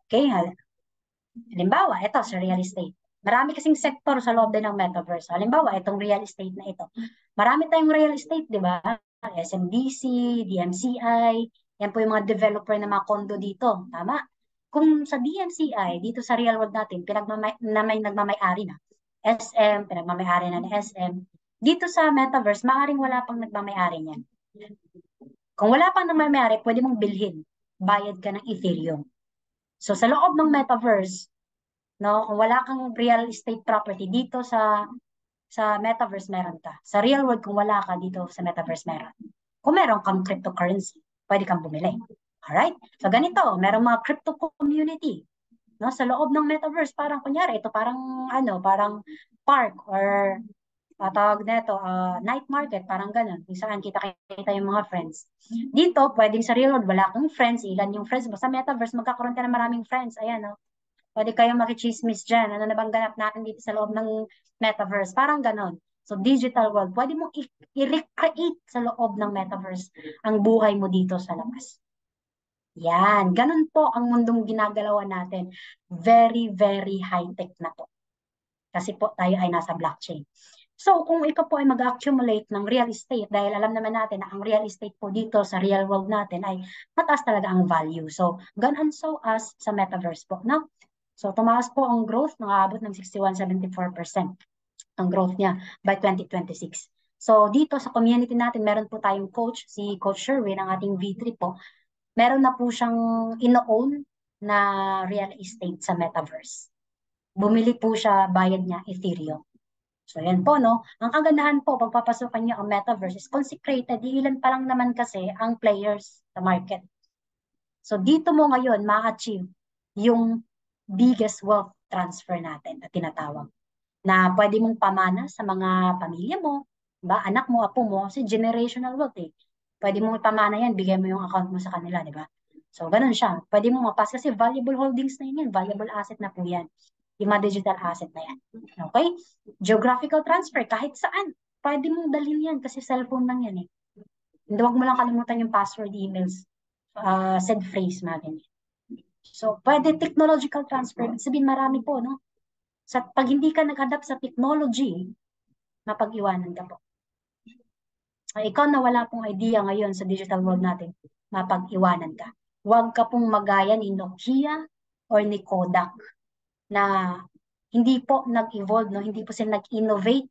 Okay, halimbawa, ito sa real estate. Marami kasing sektor sa loob din ng metaverse. Halimbawa, itong real estate na ito. Marami tayong real estate, di ba? SMDC, DMCI, yan po yung mga developer ng mga condo dito. Tama? Kung sa DMCI, dito sa real world natin, may nagmamay-ari na. SM, pinagmamay-ari na ng SM. Dito sa metaverse, maaaring wala pang nagmamay-ari niyan. Kung wala pang nagmamay-ari, pwede mong bilhin. Bayad ka ng Ethereum. So sa loob ng metaverse, no, kung wala kang real estate property dito sa metaverse, meron ka. Sa real world, kung wala ka dito sa metaverse, meron. Kung meron kang cryptocurrency, pwede kang bumili. Alright? So ganito, meron mga crypto community, no, sa loob ng metaverse. Parang kunyari, ito parang park or tawag na ito, night market, parang ganun. Kung saan kita-kita yung mga friends. Dito, pwedeng sa real world, wala kang friends, ilan yung friends mo. Sa metaverse, magkakaroon ka ng maraming friends. Ayan, no? Pwede kayong makichismis dyan. Ano na bang ganap natin dito sa loob ng metaverse? Parang ganon. So, digital world. Pwede mong i-recreate sa loob ng metaverse ang buhay mo dito sa labas. Yan. Ganon po ang mundong ginagalawan natin. Very, very high-tech na to. Kasi po tayo ay nasa blockchain. So, kung ikaw po ay mag-accumulate ng real estate, dahil alam naman natin na ang real estate po dito sa real world natin ay mataas talaga ang value. So, ganon so as sa metaverse po, no? So, tumaas po ang growth, nakaabot ng 61.74% ang growth niya by 2026. So, dito sa community natin, meron po tayong coach, si Coach Sherwin, ang ating V3 po. Meron na po siyang ino-own na real estate sa metaverse. Bumili po siya, bayad niya, Ethereum. So, yan po, no? Ang kagandahan po, pagpapasukan niyo ang metaverse is consecrated. Ilan pa lang naman kasi ang players sa market. So, dito mo ngayon ma-achieve yung biggest wealth transfer natin na tinatawag. Na pwede mong pamana sa mga pamilya mo, ba? Anak mo, apo mo, kasi generational wealth eh. Pwede mong ipamana yan, bigay mo yung account mo sa kanila, di ba? So, ganun siya. Pwede mong mapas kasi valuable holdings na yan, valuable asset na po yan. Yung mga digital asset na yan. Okay? Geographical transfer, kahit saan. Pwede mong dalhin yan kasi cellphone lang yan eh. Hindi, wag mo lang kalimutan yung password, emails, said phrase, mga ganyan. So, pwede technological transfer. Sabihin, marami po, no? Pag hindi ka nag-adapt sa technology, mapag-iwanan ka po. Ikaw na wala pong idea ngayon sa digital world natin, mapag-iwanan ka. Huwag ka pong magaya ni Nokia or ni Kodak na hindi po nag-evolve, no? Hindi po sila nag-innovate.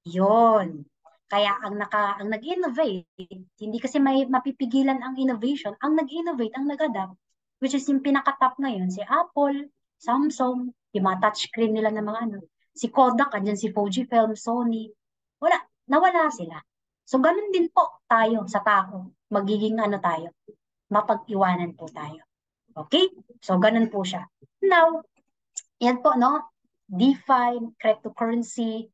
Yon. Kaya ang nag-innovate, hindi kasi may mapipigilan ang innovation. Ang nag-innovate, ang nag-adapt, which is yung pinaka-top ngayon, si Apple, Samsung, yung mga touchscreen nila ng mga ano. Si Kodak, andyan si Fujifilm, Sony. Nawala sila. So, ganun din po tayo sa tao. Magiging ano tayo, mapag-iwanan po tayo. Okay? So, ganun po siya. Now, yan po, no? DeFi, cryptocurrency,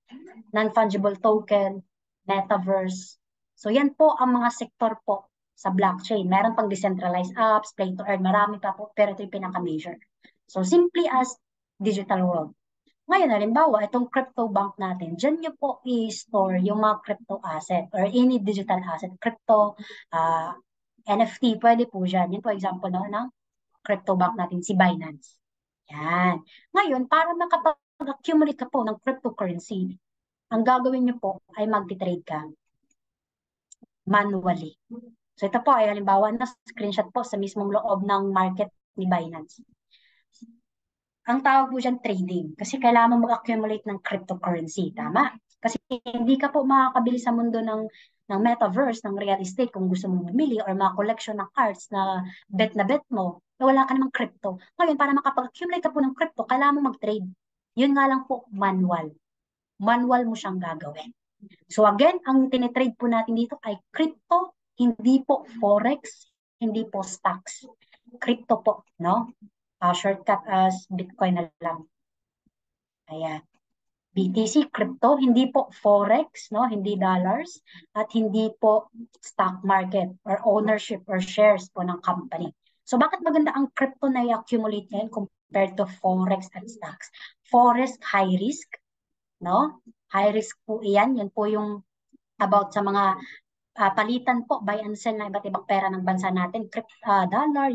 non-fungible token, metaverse. So yan po ang mga sektor po sa blockchain. Meron pang decentralized apps, play to earn, marami pa po, pero ito yung pinaka-major. So, simply as digital world. Ngayon, halimbawa, itong crypto bank natin, dyan nyo po i-store yung mga crypto asset or any digital asset, crypto, NFT, pwede po dyan. Yan po example ng crypto bank natin, si Binance. Yan. Ngayon, para makapag-accumulate ka po ng cryptocurrency, ang gagawin nyo po ay mag-trade ka manually. So ito po ay halimbawa na screenshot po sa mismong loob ng market ni Binance. Ang tawag po dyan trading kasi kailangan mo mag-accumulate ng cryptocurrency, tama? Kasi hindi ka po makakabili sa mundo ng metaverse, ng real estate kung gusto mong bumili or mga collection ng cards na bet mo, na wala ka namang crypto. Ngayon, para makapag-accumulate ka po ng crypto, kailangan mo mag-trade. Yun nga lang po, manual. Manual mo siyang gagawin. So again, ang tinitrade po natin dito ay crypto, hindi po forex, hindi po stocks. Crypto po, no? Shortcut as Bitcoin na lang. Ayan. BTC, crypto, hindi po forex, no? Hindi dollars, at hindi po stock market or ownership or shares po ng company. So bakit maganda ang crypto na i-accumulate ngayon compared to forex at stocks? Forex, high risk, no? High risk po iyan. Yan po yung about sa mga palitan po, buy and sell na iba't ibang pera ng bansa natin, dollar,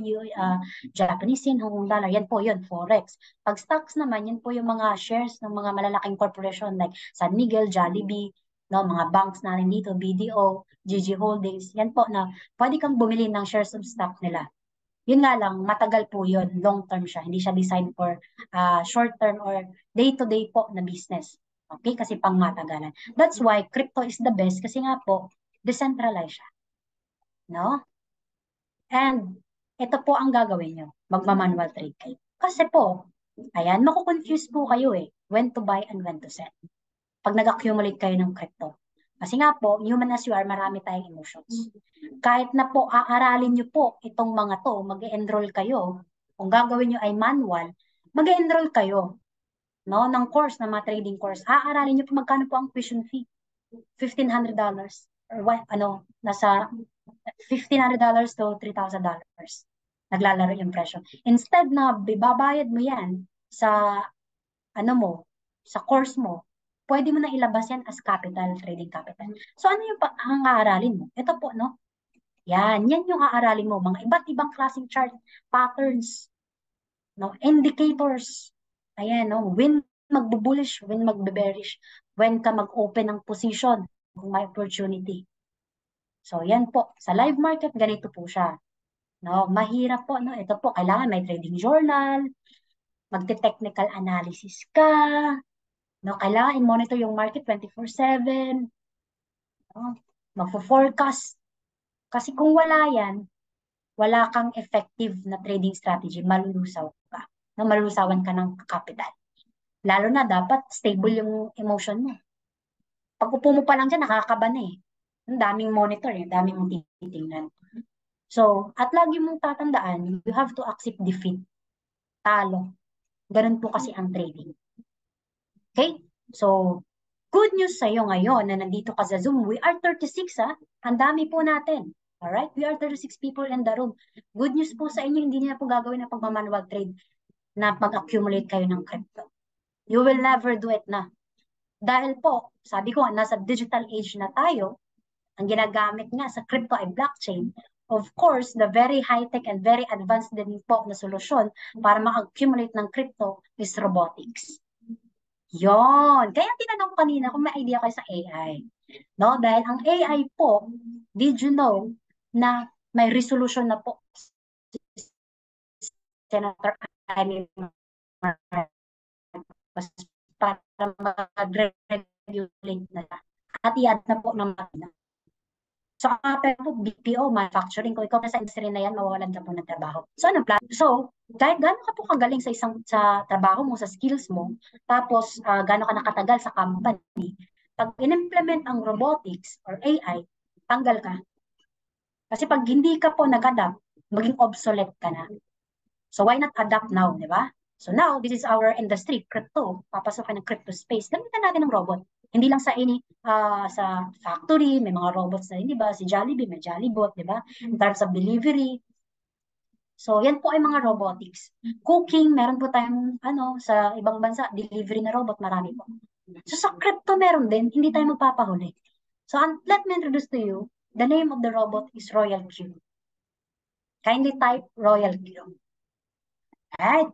Japanese yen, Hong Kong dollar, yan po yun, forex. Pag stocks naman, yan po yung mga shares ng mga malalaking corporation like San Miguel, Jollibee, no, mga banks natin dito, BDO, GG Holdings, yan po na pwede kang bumili ng shares of stock nila. Yun nga lang, matagal po yun, long term siya, hindi siya designed for short term or day-to-day po na business. Okay, kasi pang matagalan. That's why crypto is the best kasi nga po, decentralized siya. No? And ito po ang gagawin nyo. Magma-manual trade kayo. Kasi po, ayan, makukonfuse po kayo when to buy and when to sell. Pag nag-accumulate kayo ng crypto. Kasi nga po, human as you are, marami tayong emotions. Kahit na po aaralin nyo po itong mga to, mag-enroll kayo, kung gagawin nyo ay manual, mag-enroll kayo no, ng course, ng mga trading course. Aaralin nyo po magkano po ang tuition fee. $1,500 or what, nasa $1,500 to $3,000. Naglalaro yung presyo. Instead na bibabayad mo yan sa sa course mo, pwede mo na ilabas yan as capital, trading capital. So ano yung ang aaralin mo? Ito po, no? Yan yung aaralin mo. Mga iba't ibang klaseng chart, patterns, no? Indicators. Ayan, no? When magbo-bullish, when magbe-bearish, when ka mag-open ng position, kung may opportunity. So, yan po. Sa live market, ganito po siya. No, mahirap po. No? Ito po, kailangan may trading journal, magte-technical analysis ka, no? Kailangan i-monitor yung market 24/7, no? Magfo-forecast. Kasi kung wala yan, wala kang effective na trading strategy, malulusaw ka. No? Malulusawan ka ng capital. Lalo na dapat stable yung emotion mo. Pag upo mo pa lang dyan, nakakaba na eh. Ang daming monitor eh, daming mong titingnan. So, at lagi mong tatandaan, you have to accept defeat. Talo. Ganun po kasi ang trading. Okay? So, good news sa'yo ngayon na nandito ka sa Zoom. We are 36 ha. Ang dami po natin. Alright? We are 36 people in the room. Good news po sa inyo, hindi niyo na po gagawin na pagmamanual trade na pag-accumulate kayo ng crypto. You will never do it na. Dahil po, sabi ko, nasa digital age na tayo, ang ginagamit nga sa crypto ay blockchain. Of course, the very high-tech and very advanced din po na solusyon para ma-accumulate ng crypto is robotics. Yon. Kaya tinanong ko kanina kung may idea kayo sa AI. No? Dahil ang AI po, did you know na may resolution na po Senator Amy Marcos para mag-regulate na at i-add na po ng makina. So, pero BPO, manufacturing, kung ikaw na sa industry na yan, mawawalan ka po ng trabaho. So, anong plan? So, kahit gano'n ka po kagaling sa trabaho mo, sa skills mo, tapos gano'n ka nakatagal sa company, pag in-implement ang robotics or AI, tanggal ka. Kasi pag hindi ka po nag-adapt, maging obsolete ka na. So, why not adapt now, di ba? So now, this is our industry, crypto. Papasok ka ng crypto space. Gamitan natin ng robot. Hindi lang sa factory, may mga robots na rin, di ba? Si Jollibee, may Jollibot, di ba? In terms of delivery. So, yan po ay mga robotics. Cooking, meron po tayong, sa ibang bansa, delivery na robot, marami po. So, sa crypto meron din, hindi tayo magpapahuli. So, let me introduce to you, the name of the robot is Royal Q. Kindly type Royal Q. Alright.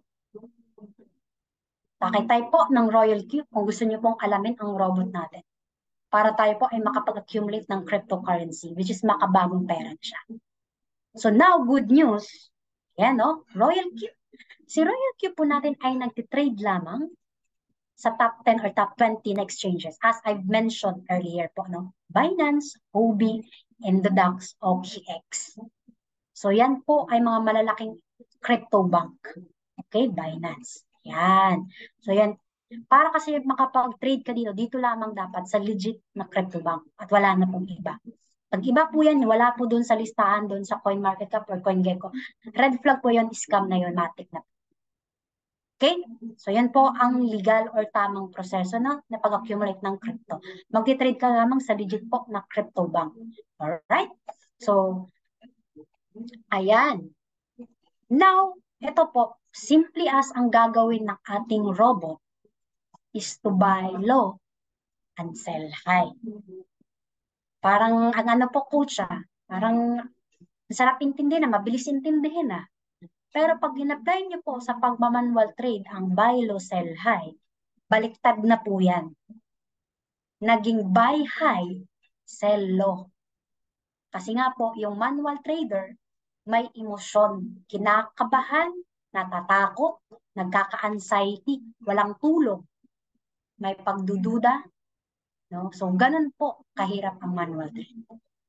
Pakitype po ng Royal Q kung gusto niyo pong alamin ang robot natin. Para tayo po ay makapag-accumulate ng cryptocurrency, which is makabagong pera na siya. So now, good news. Yan, no? Royal Q. Si Royal Q po natin ay nagtitrade lamang sa top 10 or top 20 na exchanges. As I've mentioned earlier po, no? Binance, Huobi, and the DAX OKX. So yan po ay mga malalaking crypto bank. Okay, Binance. Yan. So yan, para kasi makapag-trade ka dito lamang dapat sa legit na crypto bank at wala na pong iba. Pag iba po yan, wala po doon sa listahan, doon sa CoinMarketCap or CoinGecko. Red flag po yun, scam na yun, matik na. Okay? So yan po ang legal or tamang proseso na pag-accumulate ng crypto. Magti-trade ka lamang sa legit po na crypto bank. Alright? So, ayan. Now, ito po, simply as ang gagawin ng ating robot is to buy low and sell high. Parang, ang ano po, coach, parang masarap intindihin na, mabilis intindihin na. Pero pag in-apply niyo po sa pagmamanual trade ang buy low, sell high, baliktad na po yan. Naging buy high, sell low. Kasi nga po, yung manual trader, may emosyon, kinakabahan, natatakot, nagkaka-anxiety, walang tulog, may pagdududa. No? So, ganun po kahirap ang manual trade.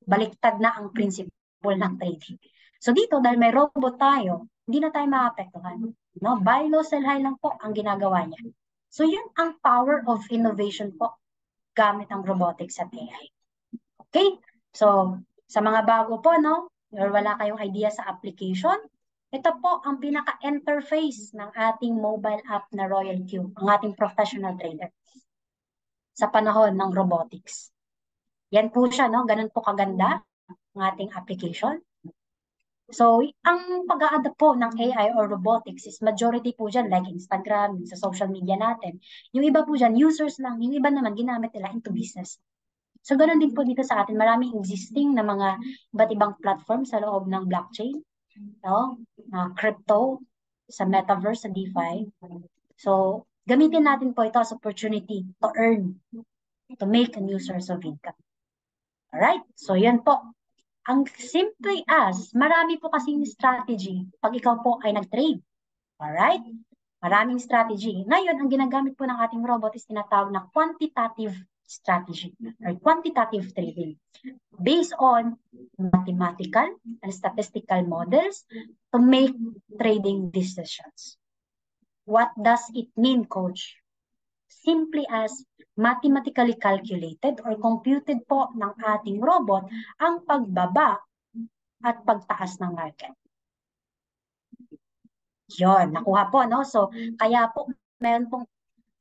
Baliktad na ang principle ng trading. So, dito, dahil may robot tayo, hindi na tayo maapektuhan. No? Buy low, sell high lang po ang ginagawa niya. So, yun ang power of innovation po gamit ang robotics at AI. Okay? So, sa mga bago po, no? Or wala kayong idea sa application, ito po ang pinaka-interface ng ating mobile app na Royal Q, ang ating professional trader sa panahon ng robotics. Yan po siya, no? Ganun po kaganda ang ating application. So, ang pag-a-adapt po ng AI or robotics is majority po dyan, like Instagram, sa social media natin. Yung iba po dyan, users lang. Yung iba naman, ginamit nila into business. So, ganoon din po dito sa atin. Maraming existing na mga iba't ibang platform sa loob ng blockchain, no? Crypto, sa metaverse, sa DeFi. So, gamitin natin po ito as opportunity to earn, to make a new source of income. Alright? So, yan po. Ang simply as, marami po kasing strategy pag ikaw po ay nag-trade. Alright? Maraming strategy. Ngayon, ang ginagamit po ng ating robot is tinatawag na quantitative strategy or quantitative trading based on mathematical and statistical models to make trading decisions. What does it mean, coach? Simply as mathematically calculated or computed po ng ating robot ang pagbaba at pagtaas ng market. Yun, nakuha po, no? So, kaya po, meron pong,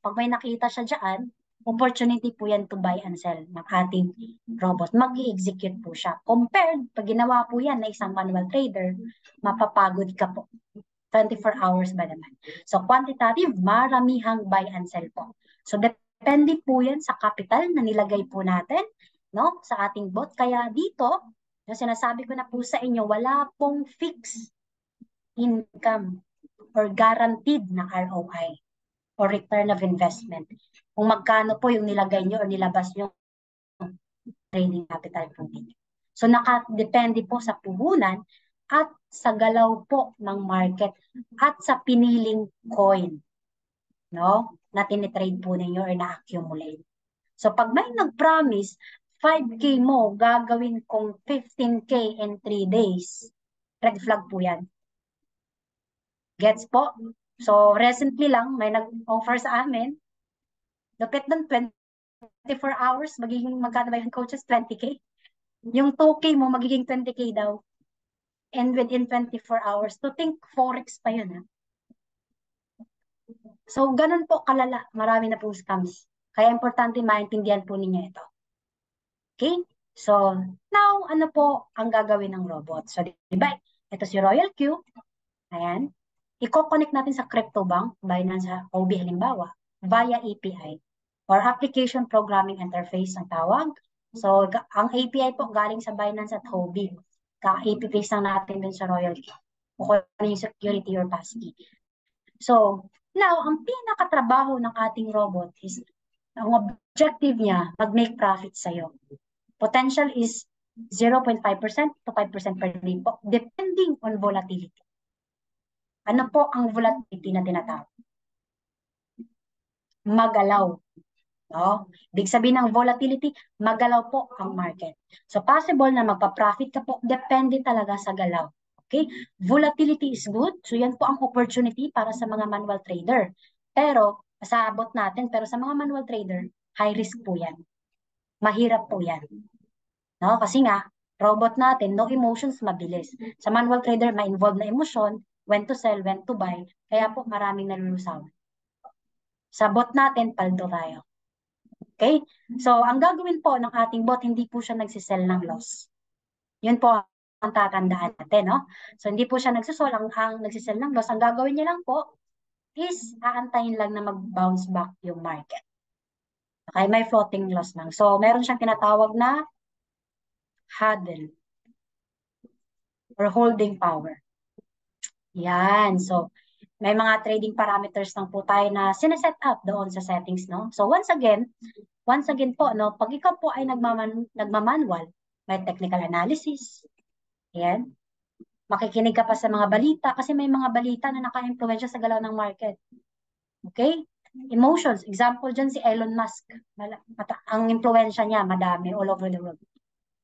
pag may nakita siya dyan, opportunity po yan to buy and sell ng ating robot. Mag-i-execute po siya. Compared, pag ginawa po yan na isang manual trader, mapapagod ka po. 24 hours ba naman? So, quantitative, maramihang buy and sell po. So, depende po yan sa capital na nilagay po natin, no? Sa ating bot. Kaya dito, yung sinasabi ko na po sa inyo, wala pong fixed income or guaranteed na ROI or return of investment. Kung magkano po yung nilagay nyo or nilabas nyo trading capital po ninyo. So nakadepende po sa puhunan at sa galaw po ng market at sa piniling coin, no? Na tinitrade po ninyo or na-accumulate. So pag may nag-promise 5K mo, gagawin kong 15K in 3 days. Red flag po yan. Gets po? So, recently lang, may nag-offer sa amin. Lupit ng 24 hours, magiging magkano ba yung coaches? 20K? Yung 2K mo, magiging 20K daw. And within 24 hours, to think Forex pa yun. So, ganun po kalala. Marami na pong scams. Kaya importante maintindihan po ninyo ito. Okay? So, now, ano po ang gagawin ng robot? So, di ba, ito si Royal Q. Ayan. I-connect natin sa CryptoBank, Binance OB halimbawa, via API or Application Programming Interface ang tawag. So, ang API po galing sa Binance at Huobi. Ka-API lang natin dun sa Royal Q. Kukuha yung security or passkey. So, now, ang pinakatrabaho ng ating robot is, ang objective niya, mag-make profit sa'yo. Potential is 0.5% to 5% per day po, depending on volatility. Ano po ang volatility na tinatawag? Magalaw. No? Ibig sabihin ng volatility, magalaw po ang market. So possible na magpa-profit ka po, depende talaga sa galaw. Okay? Volatility is good. So yan po ang opportunity para sa mga manual trader. Pero, masaabot natin, pero sa mga manual trader, high risk po yan. Mahirap po yan. No? Kasi nga, robot natin, no emotions, mabilis. Sa manual trader, may involved na emosyon, when to sell, when to buy. Kaya po maraming nalulusaw. Sa bot natin, paldo tayo. Okay? So, ang gagawin po ng ating bot, hindi po siya nagsisell ng loss. Yun po ang tatandaan natin, no? So, hindi po siya nagsusol, ang nagsisell ng loss. Ang gagawin niya lang po is aantayin lang na mag-bounce back yung market. Okay? May floating loss lang. So, meron siyang tinatawag na huddle or holding power. Yan. So, may mga trading parameters lang po tayo na sineset up doon sa settings, no? So, once again po, no, pag ikaw po ay nagmamanual, may technical analysis, yan, makikinig ka pa sa mga balita kasi may mga balita na naka-influensya sa galaw ng market. Okay? Emotions, example dyan si Elon Musk. Ang influensya niya, madami, all over the world.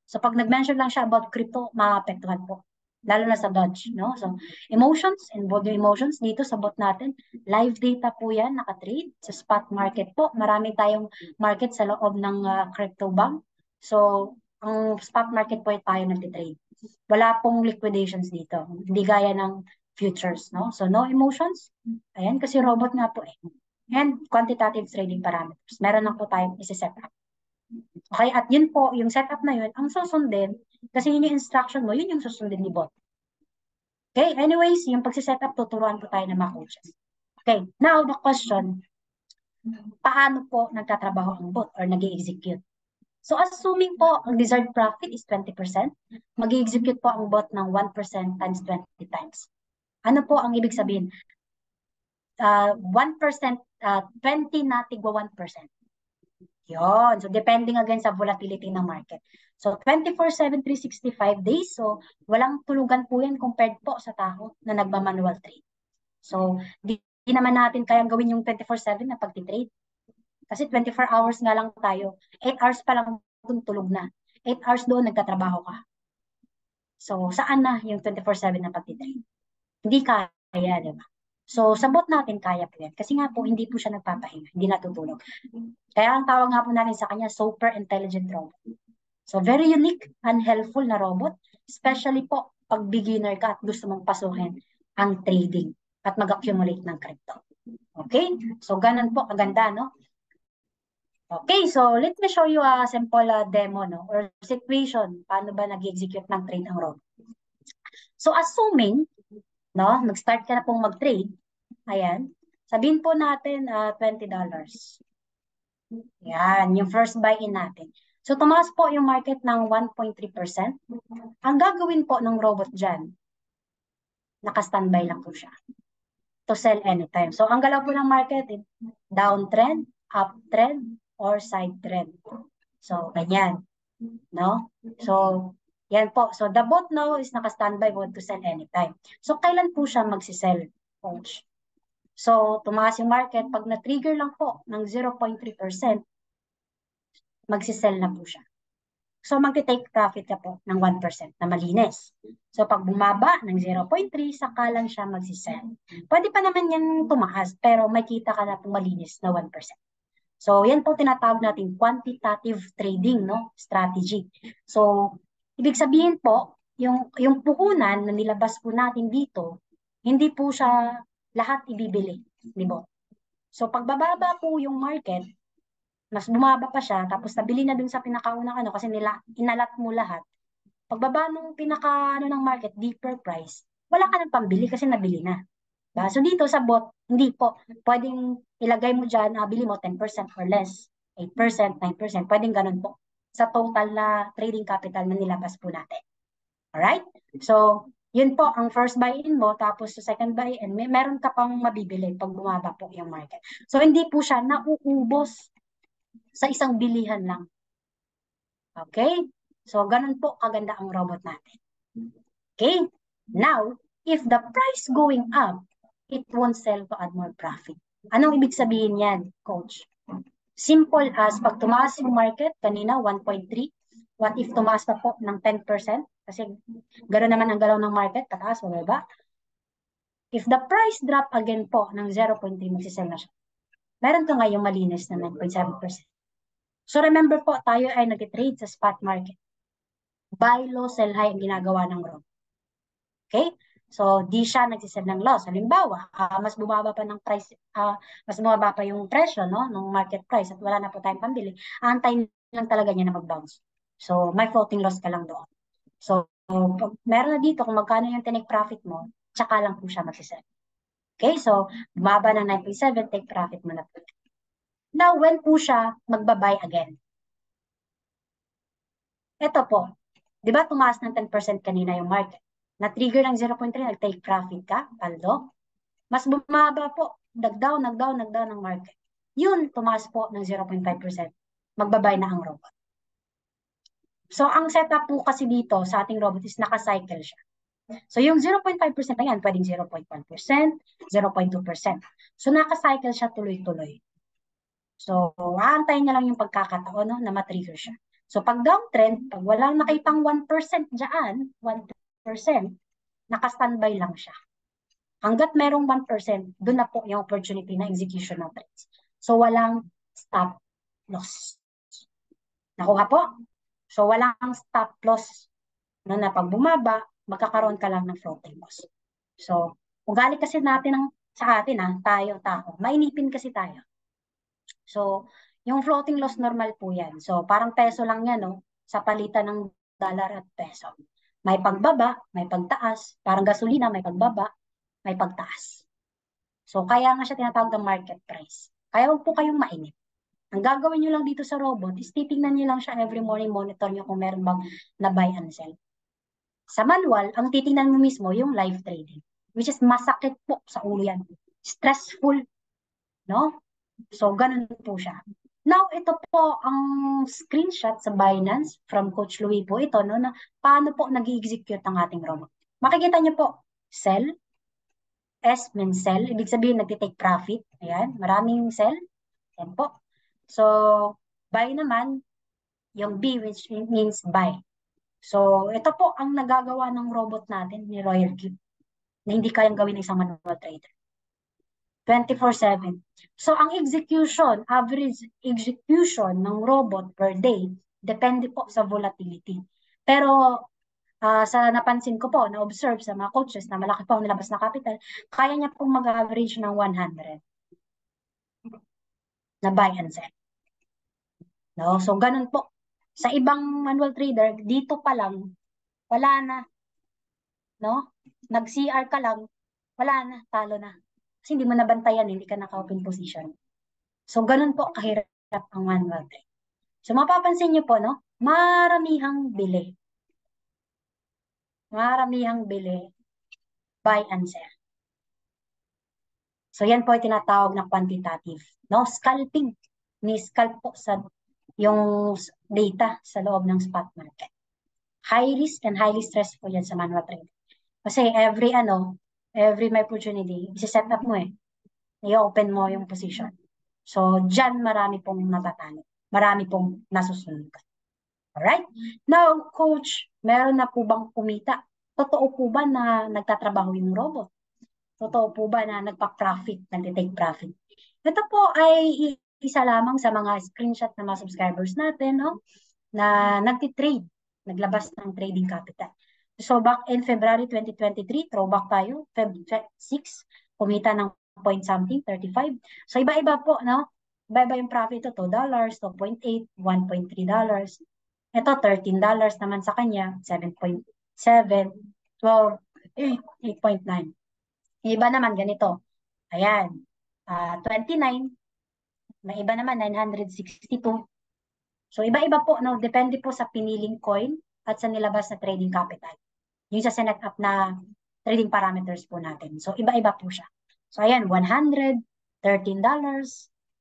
So pag nag-mention lang siya about crypto, maapektuhan po. Lalo na sa Dodge, no? So, emotions, involved yung emotions dito sa bot natin. Live data po yan, nakatrade sa spot market po. Marami tayong market sa loob ng crypto bank. So, ang spot market po tayo nag-trade. Wala pong liquidations dito. Hindi gaya ng futures, no? So, no emotions. Ayan, kasi robot nga po eh. And quantitative trading parameters. Meron lang po tayong isi-set up. Okay, at yun po, yung setup na yun, ang susundin, kasi yun yung instruction mo, yun yung susundin ni bot. Okay, anyways, yung pagsiset up, tuturuan po tayo ng mga coaches. Okay, now the question, paano po nagtatrabaho ang bot or nag-execute? So assuming po ang desired profit is 20%, mag-execute po ang bot ng 1% times 20 times. Ano po ang ibig sabihin? 1%, 20 na tigwa 1%. Yun. So, depending again sa volatility ng market. So, 24/7, 365 days. So, walang tulugan po yan compared po sa tao na nagma-manual trade. So, di naman natin kayang gawin yung 24/7 na pagtitrade. Kasi 24 hours nga lang tayo. 8 hours pa lang doon tulog na. 8 hours doon nagtatrabaho ka. So, saan na yung 24/7 na pagtitrade? Hindi kaya, di ba? So, sa bot natin, kaya po yan. Kasi nga po, hindi po siya nagpapahinga. Hindi natutulog. Kaya ang tawag nga po natin sa kanya, super intelligent robot. So, very unique and helpful na robot. Especially po, pag beginner ka at gusto mong pasukin ang trading at mag-accumulate ng crypto. Okay? So, ganun po, kaganda, no? Okay, so let me show you a simple demo, no? Or situation, paano ba nag-execute ng trade ang robot. So, assuming, no, nag-start ka na pong mag-trade, ayan, sabihin po natin $20. Yan, yung first buy-in natin. So, tumaas po yung market ng 1.3%. Ang gagawin po ng robot dyan, naka-standby lang po siya to sell anytime. So, ang galaw po ng market, downtrend, uptrend, or side trend. So, ganyan. No? So, yan po. So, the bot now is naka-standby po to sell anytime. So, kailan po siya magsisell, coach? So, tumaas yung market. Pag na-trigger lang po ng 0.3%, magsisell na po siya. So, magti-take profit ka po ng 1% na malinis. So, pag bumaba ng 0.3, saka lang siya magsisell. Pwede pa naman yan tumaas, pero may kita ka na po malinis na 1%. So, yan po tinatawag natin quantitative trading, no? Strategy. So, ibig sabihin po, yung puhunan na nilabas po natin dito, hindi po siya lahat ibibili, di ba? So, pag bababa po yung market, mas bumaba pa siya, tapos nabili na dun sa pinakaunang ano, kasi inalat mo lahat. Pagbaba nung pinaka ano ng market, deeper price, wala ka nang pambili kasi nabili na. Diba? So dito sa bot, hindi po. Pwedeng ilagay mo dyan, bili mo 10% or less. 8%, 9%, pwedeng ganun po. Sa total na trading capital na nilabas po natin. Alright? So, yun po ang first buy-in mo, tapos sa second buy-in, meron ka pang mabibili pag bumaba po yung market. So, hindi po siya nauubos sa isang bilihan lang. Okay? So, ganun po kaganda ang robot natin. Okay? Now, if the price going up, it won't sell to add more profit. Anong ibig sabihin yan, coach? Simple as pag tumaas yung market, kanina 1.3, what if tumaas pa po ng 10%? Kasi gano'n naman ang galaw ng market, tataas, ba? If the price drop again po ng 0.3, magsisell na siya. Meron ka ngayong malinis na 9.7%. So remember po, tayo ay nag-trade sa spot market. Buy low, sell high ang ginagawa ng robot. Okay? So, di siya nagsisend ng loss. Halimbawa, mas bumaba pa ng price, mas bumaba pa yung presyo, no, ng market price at wala na po tayong pambili. Aantayin lang talaga niya na mag-bounce. So, may floating loss ka lang doon. So, pag meron na dito kung magkano yung tinake profit mo, tsaka lang po siya magsisend. Okay? So, bumaba ng 9.7, take profit mo na po. Now, when po siya magbabuy again? Ito po, di ba tumaas ng 10% kanina yung market? Na-trigger ng 0.3, nag-take profit ka, paldo. Mas bumaba po, nag-down ng market. Yun, tumaas po ng 0.5%. Magbabay na ang robot. So, ang setup po kasi dito sa ating robot is naka-cycle siya. So, yung 0.5% na yan, pwedeng 0.1%, 0.2%. So, naka-cycle siya tuloy-tuloy. So, aantayin niya lang yung pagkakataon, no, na matrigger siya. So, pag downtrend, pag walang nakitang 1% dyan, 1%, naka-standby lang siya. Hanggat merong 1%, doon na po yung opportunity na execution ng trades. So, walang stop loss. Nakuha po? So, walang stop loss na pag bumaba, magkakaroon ka lang ng floating loss. So, ugali kasi natin sa atin, tayo, tao, mainipin kasi tayo. So, yung floating loss normal po yan. So, parang peso lang yan, no? Sa palitan ng dollar at peso. May pagbaba, may pagtaas. Parang gasolina, may pagbaba, may pagtaas. So, kaya nga siya tinatawag ng market price. Kaya huwag po kayong mainip. Ang gagawin nyo lang dito sa robot is titignan nyo lang siya every morning, monitor nyo kung meron bang na buy and sell. Sa manual, ang titignan mo mismo yung live trading, which is masakit po sa ulo yan. Stressful, no? So, ganun po siya. Now, ito po ang screenshot sa Binance from Coach Louie po ito, no, na paano po nag-execute ang ating robot. Makikita niyo po, sell, S means sell, ibig sabihin nagtitake profit. Ayan, maraming sell. Ayan po. So, buy naman, yung B which means buy. So, ito po ang nagagawa ng robot natin ni Royal Cube na hindi kayang gawin ng isang manual trader. 24/7. So, ang average execution ng robot per day, depende po sa volatility. Pero, sa napansin ko po, na-observe sa mga coaches na malaki pa ang nilabas na capital, kaya niya pong mag-average ng 100 na buy and sell. No? So, ganun po. Sa ibang manual trader, dito pa lang, wala na. No? Nag-CR ka lang, wala na, talo na. Kasi hindi mo nabantayan, hindi ka naka-open position. So, ganun po kahirap ang manual trade. So, mapapansin niyo po, no? Maramihang bili. Maramihang bili, buy and sell. So, yan po ay tinatawag na quantitative. No? Scalping. Ni-scalp po sa yung data sa loob ng spot market. High risk and highly stressful yan sa manual trade. Kasi every may opportunity, isi-set up mo i-open mo yung position. So, dyan marami pong natatalo. Marami pong nasusunod. Alright? Now, coach, meron na po bang kumita? Totoo po ba na nagtatrabaho yung robot? Totoo po ba na nagpa-profit, nag-take profit? Ito po ay isa lamang sa mga screenshot ng mga subscribers natin, no? Na nagtitrade, naglabas ng trading capital. So, back in February 2023, throwback tayo, Feb 6, kumita ng point something, 35. So, iba-iba po, no? Iba-iba yung profit. Ito, $2, 2.8, $1.3. Ito, $13 naman sa kanya, 7.7, 12, 8, 8.9. Iba naman ganito. Ayan, 29. May iba naman, 962. So, iba-iba po, no? Depende po sa piniling coin at sa nilabas na trading capital. Yung sa sinet up na trading parameters po natin. So, iba-iba po siya. So, ayan, $100, $13.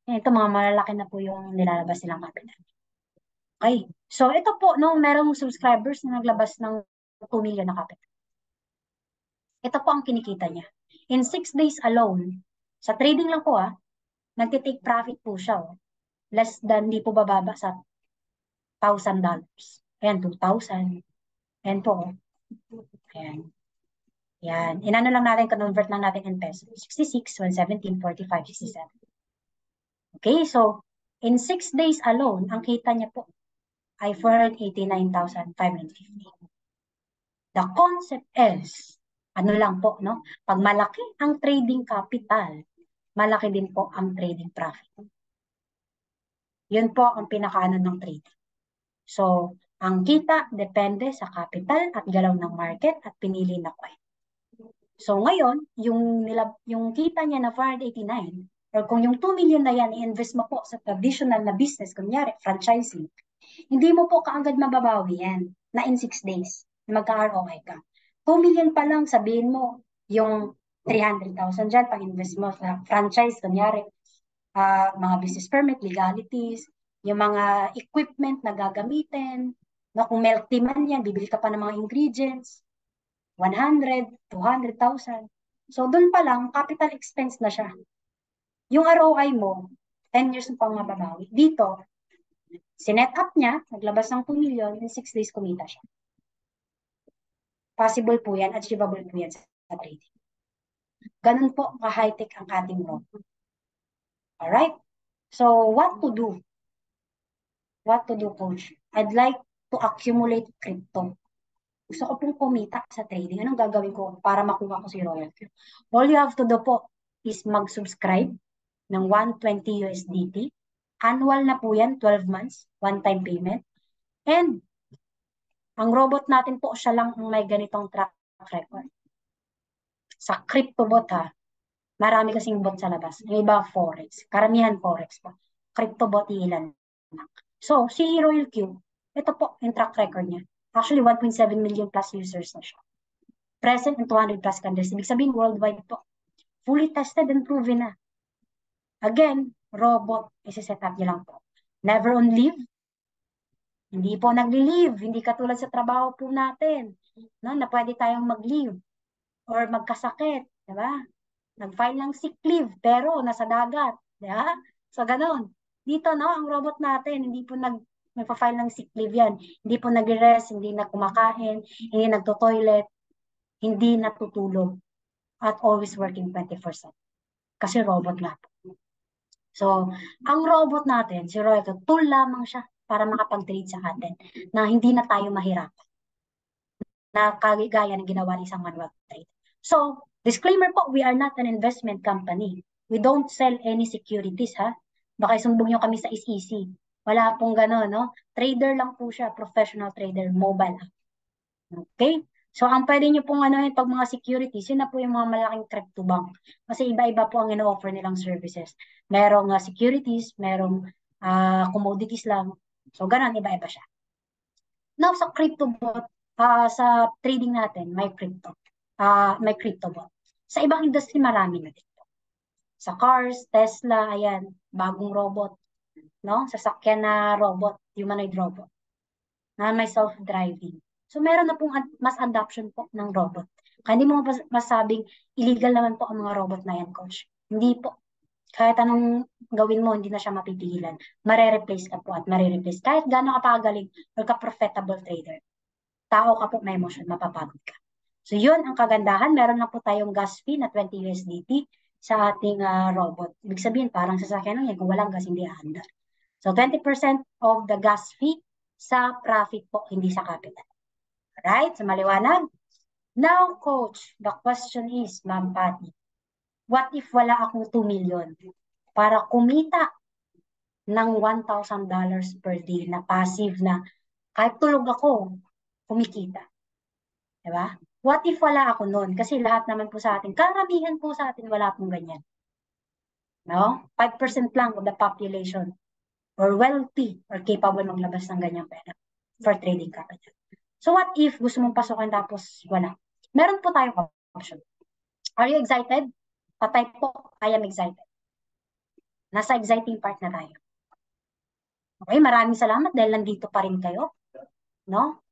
Ito, mga malalaki na po yung nilalabas nilang capital. Okay. So, ito po, no, merong subscribers na naglabas ng 2 million na capital. Ito po ang kinikita niya. In 6 days alone, sa trading lang po nagtitake profit po siya. Less than, di po bababa sa $1,000. Ayan, 2,000. Ayan po. Ayan. Yan. Inano lang natin, convert lang natin in pesos. 66, 117, 45, 67. Okay, so in 6 days alone, ang kita niya po ay 489,550. The concept is, ano lang po, no? Pag malaki ang trading capital, malaki din po ang trading profit. Yun po ang pinakaano ng trading. So, ang kita depende sa capital at galaw ng market at pinili na coin. So ngayon, yung kita niya na 489, or kung yung 2 million na yan, i-invest mo po sa traditional na business, kunyari, franchising, hindi mo po kaagad mababawi yan na in 6 days, magka-ROI ka. 2 million pa lang, sabihin mo, yung 300,000 dyan, pag-invest mo sa franchise, kunyari, mga business permit, legalities, yung mga equipment na gagamitin, na kung milk tea man yan, bibili ka pa ng mga ingredients, 100, 200,000. So, dun pa lang, capital expense na siya. Yung ROI mo, 10 years mo pang mababawi. Dito, sinet up niya, naglabas ng 2 million, in 6 days kumita siya. Possible po yan, achievable po yan sa trading. Ganun po ka-high-tech ang ating mo. Alright? So, what to do? What to do, coach? I'd like to accumulate crypto. Gusto ko pong kumita sa trading. Anong gagawin ko para makuha ko si royalty? All you have to do po is mag-subscribe ng 120 USDT. Annual na po yan, 12 months, one-time payment. And ang robot natin po, siya lang ang may ganitong track record. Sa CryptoBot marami kasing bot sa labas. Yung iba Forex. Karamihan Forex po. CryptoBot ilan lang. So, si Royal Q, ito po yung track record niya. Actually, 1.7 million plus users na siya. Present in 200 plus countries. Ibig sabihin, worldwide po. Fully tested and proven na. Again, robot, isi-set up niya lang po. Never on leave. Hindi po nagli-leave. Hindi katulad sa trabaho po natin. No, na pwede tayong mag-leave or magkasakit. Diba? Nag-file ng sick leave, pero nasa dagat. Diba? So, ganun. Dito, no, ang robot natin, hindi po nagpa-file ng sick leave yan. Hindi po nag-rest, hindi na kumakain, hindi nagto-toilet, hindi natutulog, at always working 24/7. Kasi robot nga po. So, ang robot natin, si Royco, tool lamang siya para makapag-trade sa atin na hindi na tayo mahirapan na kagaya ng ginawa ng isang manual trade. So, disclaimer po, we are not an investment company. We don't sell any securities, ha? Baka isumbong nyo kami sa is-easy. Wala pong gano'n, no? Trader lang po siya, professional trader, mobile app. Okay? So, ang pwede nyo pong pag mga securities, yun na po yung mga malaking crypto bank. Kasi iba-iba po ang ino-offer nilang services. Merong securities, merong commodities lang. So, ganun, iba-iba siya. Now, sa crypto bot, sa trading natin, may crypto. May crypto bot. Sa ibang industry, marami na dito. Sa cars, Tesla, ayan, bagong robot. No? Sasakyan na robot, humanoid robot. Na may self-driving. So, meron na pong mas adoption po ng robot. Kaya hindi mo masabing illegal naman po ang mga robot na yan, coach. Hindi po. Kahit anong gawin mo, hindi na siya mapipigilan. Mare-replace ka po at mare-replace. Kahit gano'n ka pagaling or ka-profitable trader. Tao ka po, may emotion, mapapagod ka. So, yun ang kagandahan. Meron na po tayong gas fee na 20 USDT sa ating robot. Ibig sabihin, parang sasakyan lang yan. Kung walang gas, hindi aandar. So, 20% of the gas fee sa profit po, hindi sa capital. Alright? So, maliwanag? Now, coach, the question is, Ma'am Patty, what if wala akong 2 million? Para kumita ng $1,000 per day na passive na kahit tulog ako, kumikita. Diba? What if wala ako noon? Kasi lahat naman po sa atin, karamihan po sa atin, wala pong ganyan. No? 5% lang of the population or wealthy or capable maglabas ng ganyang pera for trading capital. So what if gusto mong pasukan tapos wala? Meron po tayong option. Are you excited? Patay po, I am excited. Nasa exciting part na tayo. Okay, maraming salamat dahil nandito pa rin kayo. No?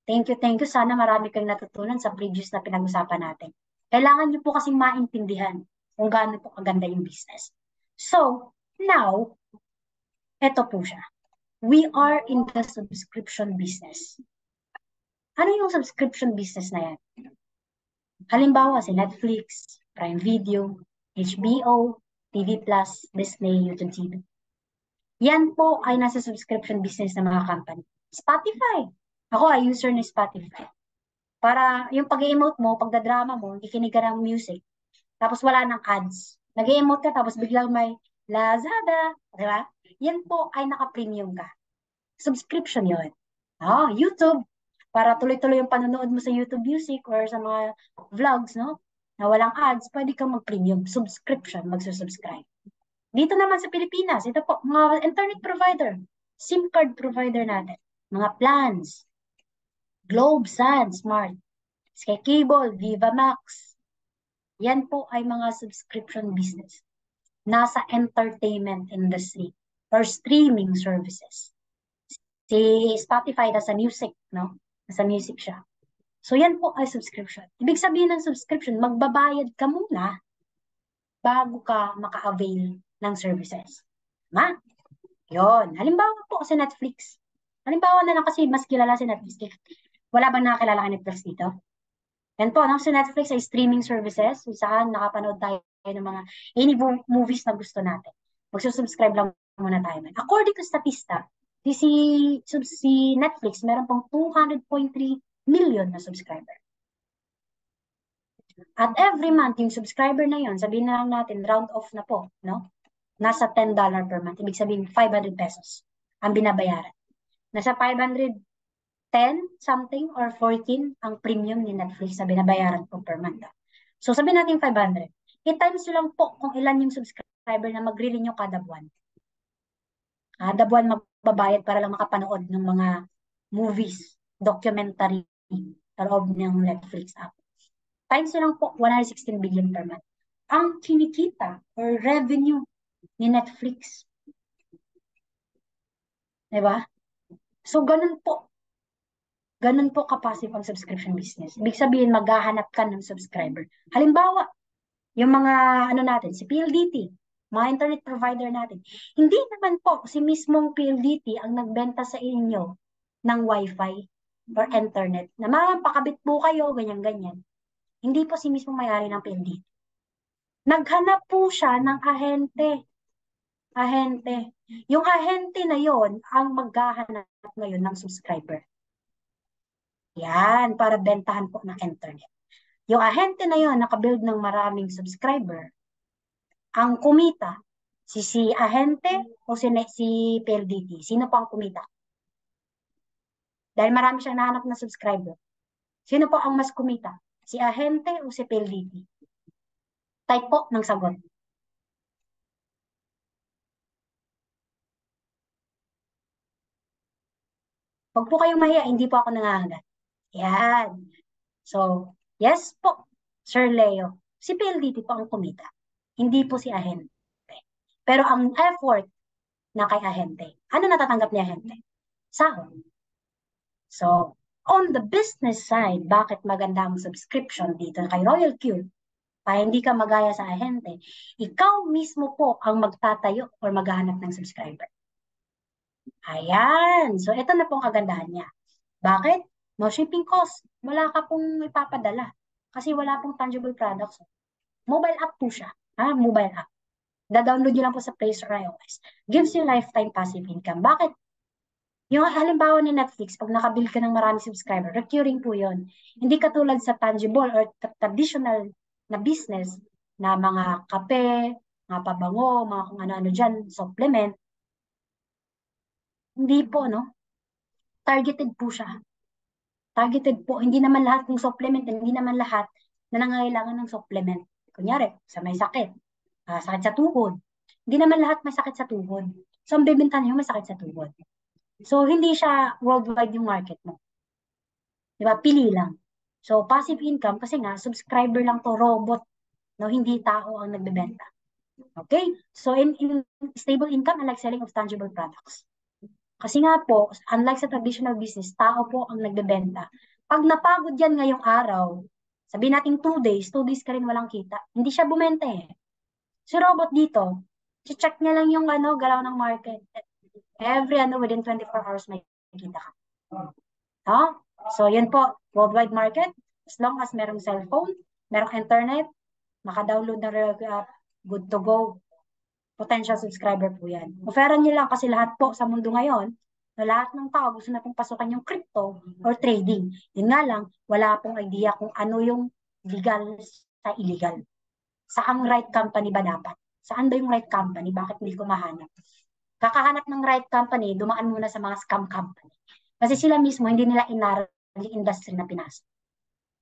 Thank you, thank you. Sana marami kayong natutunan sa previous na pinag-usapan natin. Kailangan nyo po kasing maintindihan kung gaano po kaganda yung business. So, now, eto po siya. We are in the subscription business. Ano yung subscription business na yan? Halimbawa, si Netflix, Prime Video, HBO, TV Plus, Disney, YouTube TV. Yan po ay nasa subscription business ng mga company. Spotify. Ako ay user ni Spotify. Para yung pag-emote mo, pagdadrama mo, nakikinig ka ng music, tapos wala ng ads. Nag-emote ka, tapos biglang may Lazada. Di ba? Yan po ay naka-premium ka. Subscription yun. YouTube. Para tuloy-tuloy yung panonood mo sa YouTube Music or sa mga vlogs, no? Na walang ads, pwede kang mag-premium. Subscription, magsusubscribe. Dito naman sa Pilipinas, ito po, mga internet provider, SIM card provider natin, mga plans, Globe, Sun, Smart, Sky Cable, Viva Max. Yan po ay mga subscription business. Nasa entertainment industry or streaming services. Si Spotify nasa music, no? Nasa music siya. So yan po ay subscription. Ibig sabihin ng subscription, magbabayad ka muna bago ka maka-avail ng services. Tama? Yun. Halimbawa po sa Netflix. Halimbawa na lang kasi mas kilala si Netflix. Wala bang nakakilala kay Netflix dito? Yan po, no? Sa Netflix ay streaming services kung saan nakapanood tayo ng mga any movies na gusto natin. Magsusubscribe lang muna tayo. According to Statista, si Netflix meron pong 200.3 million na subscriber. At every month, yung subscriber na yon, sabihin na lang natin, round off na po, no? Nasa $10 per month. Ibig sabihin, 500 pesos ang binabayaran. Nasa 510 something or 14 ang premium ni Netflix na binabayaran po per month. So sabihin natin 500. I-times lang po kung ilan yung subscriber na magre-renew kada buwan. Kada buwan magbabayad para lang makapanood ng mga movies, documentary sa loob ng Netflix app. Times lang po 116 billion per month. Ang kinikita or revenue ni Netflix. Diba? So, ganun po. Ganun po kapasive ang subscription business. Ibig sabihin, maghahanap ka ng subscriber. Halimbawa, yung mga ano natin, si PLDT, mga internet provider natin. Hindi naman po si mismong PLDT ang nagbenta sa inyo ng Wi-Fi or internet. Na pakabit po kayo, ganyan-ganyan. Hindi po si mismong may-ari ng PLDT. Naghanap po siya ng ahente. Ahente. Yung ahente na yon ang maghahanap ngayon ng subscriber. Yan, para bentahan po ng internet. Yung ahente na yon nakabuild ng maraming subscriber. Ang kumita, si ahente o si PLDT? Sino po ang kumita? Dahil marami siyang nahanap na subscriber. Sino po ang mas kumita? Si ahente o si PLDT? Type po ng sagot. Huwag po kayong mahiya, hindi po ako nangangagat. Yan. So, yes po, Sir Leo. Si PLDT po ang kumita. Hindi po si ahente. Pero ang effort na kay ahente, ano natatanggap ni ahente? Sahod. So, on the business side, bakit maganda ang subscription dito kay Royal Q? Para hindi ka magaya sa ahente, ikaw mismo po ang magtatayo or maghahanap ng subscriber. Ayan. So, ito na pong kagandahan niya. Bakit? No shipping cost. Wala ka pong ipapadala. Kasi wala pong tangible products. Mobile app po siya. Mobile app. Da-download nyo lang po sa Play Store iOS. Gives you lifetime passive income. Bakit? Yung halimbawa ni Netflix, pag nakabuild ka ng marami subscriber, recurring po yun. Hindi katulad sa tangible or traditional na business na mga kape, mga pabango, mga kung ano-ano dyan, supplement. Hindi po, no? Targeted po siya. Targeted po. Hindi naman lahat ng supplement, hindi naman lahat na nangangailangan ng supplement. Kunyari, sa may sakit, sakit sa tuhod. Hindi naman lahat may sakit sa tuhod. So, ang bibinta niyo may sakit sa tuhod. So, hindi siya worldwide yung market mo. Di ba? Pili lang. So, passive income, kasi nga, subscriber lang to, robot, no? Hindi tao ang nagbebenta. Okay? So, in stable income, unlike selling of tangible products. Kasi nga po, unlike sa traditional business, tao po ang nagbebenta. Pag napagod yan ngayong araw, sabihin natin 2 days ka rin walang kita. Hindi siya bumenta eh. Si robot dito, check niya lang yung galaw ng market. Every within 24 hours may kita ka. No? So, yun po, worldwide market, as long as merong cellphone, merong internet, maka-download na good to go, potential subscriber po yan. Offeran nyo lang kasi lahat po sa mundo ngayon, na lahat ng tao gusto na pong pasukan yung crypto or trading. Yun nga lang, wala pong idea kung ano yung legal sa illegal. Saang right company ba dapat? Saan ba yung right company? Bakit hindi ko mahanap? Kakahanap ng right company, dumaan muna sa mga scam company. Kasi sila mismo, hindi nila inaral yung industry na pinasok.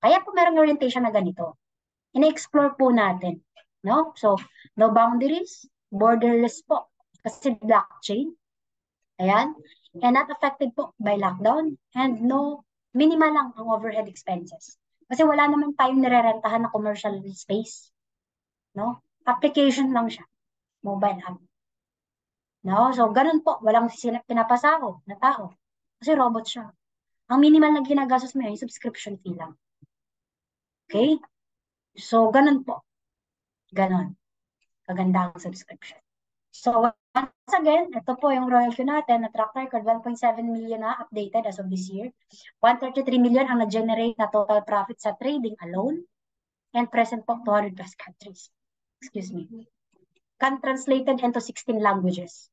Kaya po merong orientation na ganito. Ina-explore po natin. No? So, no boundaries, borderless po. Kasi blockchain. Ayan. And not affected po by lockdown. And no, minimal lang ang overhead expenses. Kasi wala naman tayong nirerentahan na commercial space. No? Application lang siya. Mobile app. No? So, ganun po. Walang pinapasahod na tao. Kasi robot siya. Ang minimal na ginagastos mo yung subscription fee lang. Okay? So, ganun po. Ganun. Kaganda ang subscription. So, once again, ito po yung royalty natin na track record, 1.7 million na updated as of this year. 133 million ang na-generate na total profit sa trading alone. And present po, 200 plus countries. Excuse me. Translated into 16 languages.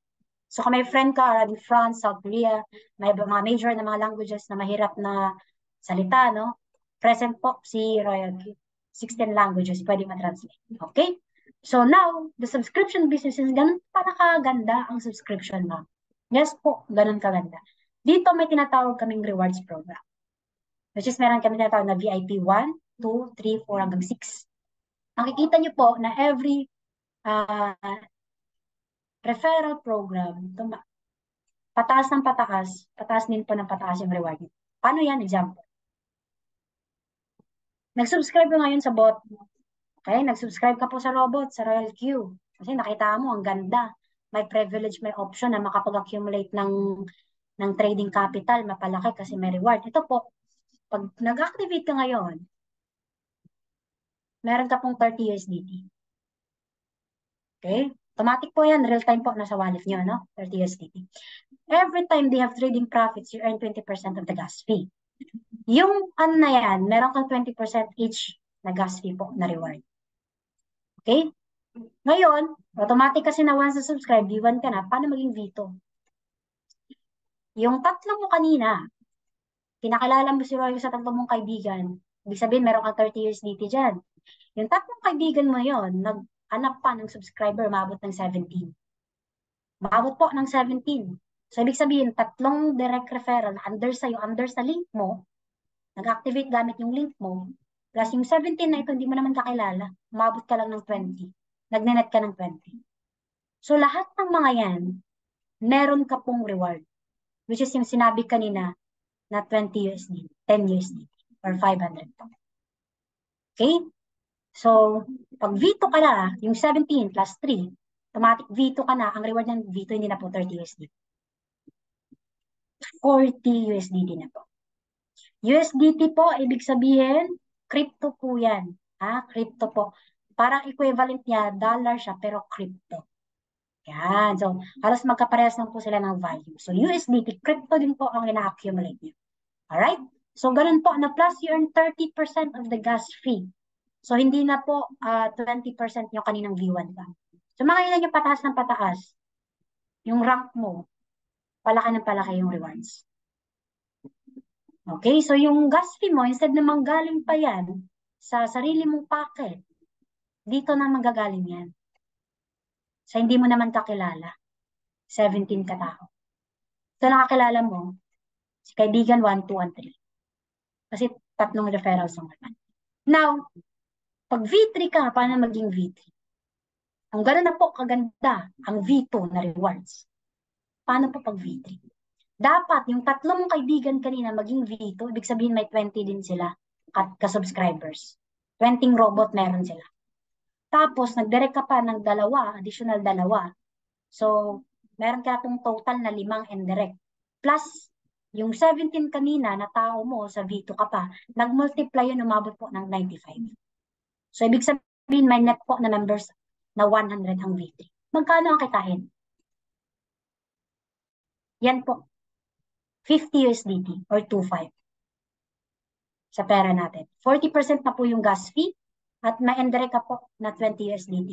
So kung may friend ka around France, South Korea, may mga major na mga languages na mahirap na salita, no? Present po si Royalty. 16 languages, pwede ma-translate. Okay? So now, the subscription business is ganun para kaganda ang subscription mo. Yes po, ganun kaganda. Dito may tinatawag kaming rewards program. Which is meron kami tinatawag na VIP 1, 2, 3, 4 hanggang 6. Makikita nyo po na every referral program, pataas ng pataas, pataas din po ng pataas yung reward nyo. Paano yan? Example. Nag-subscribe ka ngayon sa bot. Okay? Nag-subscribe ka po sa robot, sa Royal Q. Kasi nakita mo, ang ganda. May privilege, may option na makapag-accumulate ng trading capital, mapalaki kasi may reward. Ito po, pag nag-activate ka ngayon, meron ka pong 30 USDT. Okay? Automatic po yan, real time po, nasa wallet nyo, no? 30 USDT. Every time they have trading profits, you earn 20% of the gas fee. Yung na yan, meron kang 20% each na gas fee po na reward. Okay? Ngayon, automatic kasi na once na subscribe, V1 ka na, paano maging V2? Yung tatlo mo kanina, kinakilala mo si Roy sa tatlo mong kaibigan, ibig sabihin meron kang 30 USDT dyan. Yung tatlong kaibigan mo yon nag-anak pa ng subscriber, maabot ng 17. Maabot po ng 17. So, ibig sabihin, tatlong direct referral na under sa link mo, nag-activate gamit yung link mo, plus yung 17 na ito, hindi mo naman kakilala, umabot ka lang ng 20. Nagnenet ka ng 20. So, lahat ng mga yan, meron ka pong reward, which is yung sinabi kanina na 20 USD, 10 USD, or 500 po. Okay? So, pag V2 ka na, yung 17 plus 3, automatic V2 ka na, ang reward ng V2 hindi na po 30 USD. 40 USDT na po. USDT po, ibig sabihin, crypto po yan. Crypto po. Parang equivalent niya, dollar siya, pero crypto. Yan. So, halos magkaparehas lang po sila ng value. So, USDT, crypto din po ang ina-accumulate niyo. Alright? So, ganun po, na plus you earn 30% of the gas fee. So, hindi na po 20% yung kaninang V1 ba. So, mga ilan yung pataas ng pataas. Yung rank mo, palaki ng palaki yung rewards. Okay, so yung gas fee mo, instead na manggaling pa yan sa sarili mong pocket, dito na manggagaling yan. Sa hindi mo naman kakilala, 17 katao. So nakakilala mo, si kaibigan 1, 2, and 3. Kasi tatlong referrals ang naman. Now, pag V3 ka, paano maging V3? Ang gano'n na po kaganda ang V2 na rewards. Paano po pag V3? Dapat yung tatlong kaibigan kanina maging V2, ibig sabihin may 20 din sila ka-subscribers. 20 robot meron sila. Tapos, nagdirect ka pa ng dalawa, additional dalawa. So, meron ka itong total na 5 indirect. Plus, yung 17 kanina na tao mo sa V2 ka pa, nag-multiply yun, umabot po ng 95. So, ibig sabihin, may net po na numbers na 100 ang V3. Magkano ang kitain? Yan po, 50 USDT or 2.5 sa pera natin. 40% na po yung gas fee at may indirect ka po na 20 USDT.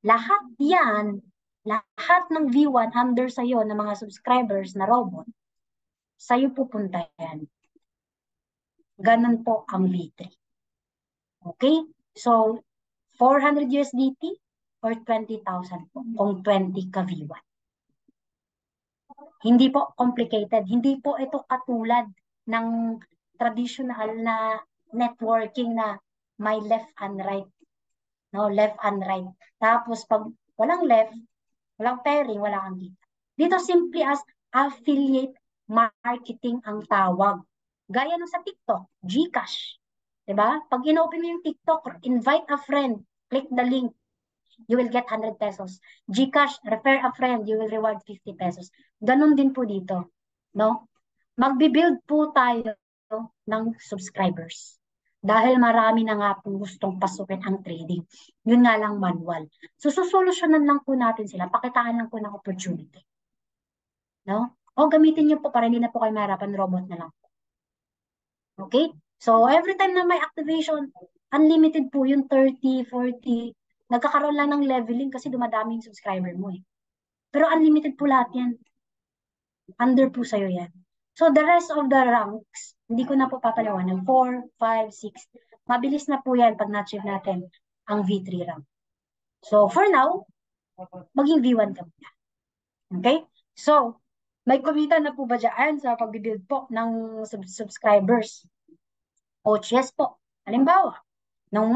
Lahat yan, lahat ng V1 under sa'yo ng mga subscribers na robot, sa'yo pupunta yan. Ganun po ang V3. Okay? So, 400 USDT or 20,000 po kung 20 ka V1. Hindi po complicated. Hindi po ito katulad ng traditional na networking na may left and right. No, left and right. Tapos pag walang left, walang pairing, wala kang kita. Dito simply as affiliate marketing ang tawag. Gaya nung sa TikTok, GCash. 'Di ba? Pag inopen mo yung TikTok, invite a friend, click the link, you will get 100 pesos. GCash, refer a friend, you will reward 50 pesos. Ganun din po dito, no? Magbi-build po tayo ng subscribers. Dahil marami na nga po gustong pasukin ang trading. Yun nga lang manual. So, susolusyonan lang po natin sila. Pakitaan lang po ng opportunity. No? O gamitin niyo po para hindi na po kayo mahirapan, robot na lang. Okay? So, every time na may activation, unlimited po yung 30, 40. Nagkakaroon lang ng leveling kasi dumadami yung subscriber mo eh. Pero unlimited po lahat yan. Under po sa'yo yan. So, the rest of the ranks, hindi ko na po papalawanan. 4, 5, 6. Mabilis na po yan pag na-achieve natin ang V3 rank. So, for now, maging V1 ka muna. Okay? So, may kumita na po ba dyan sa pag-build po ng subscribers? O, yes po. Halimbawa, noong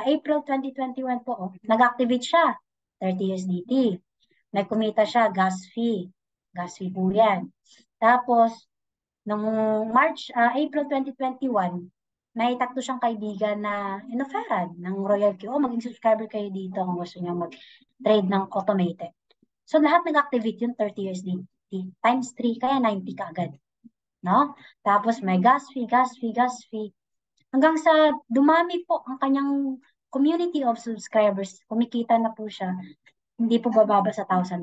April 2021 po, nag-activate siya, 30 USDT. May kumita siya, gas fee. Gas fee po yan. Tapos, noong April 2021, may tatlo siyang kaibigan na inoferan ng Royal Q. Maging subscriber kayo dito kung gusto niyo mag-trade ng automated. So, lahat nag-activate yung 30 USDT. Times 3, kaya 90 ka agad. No? Tapos, may gas fee, gas fee, gas fee. Hanggang sa dumami po ang kanyang community of subscribers, kumikita na po siya, hindi po bababa sa $1,000.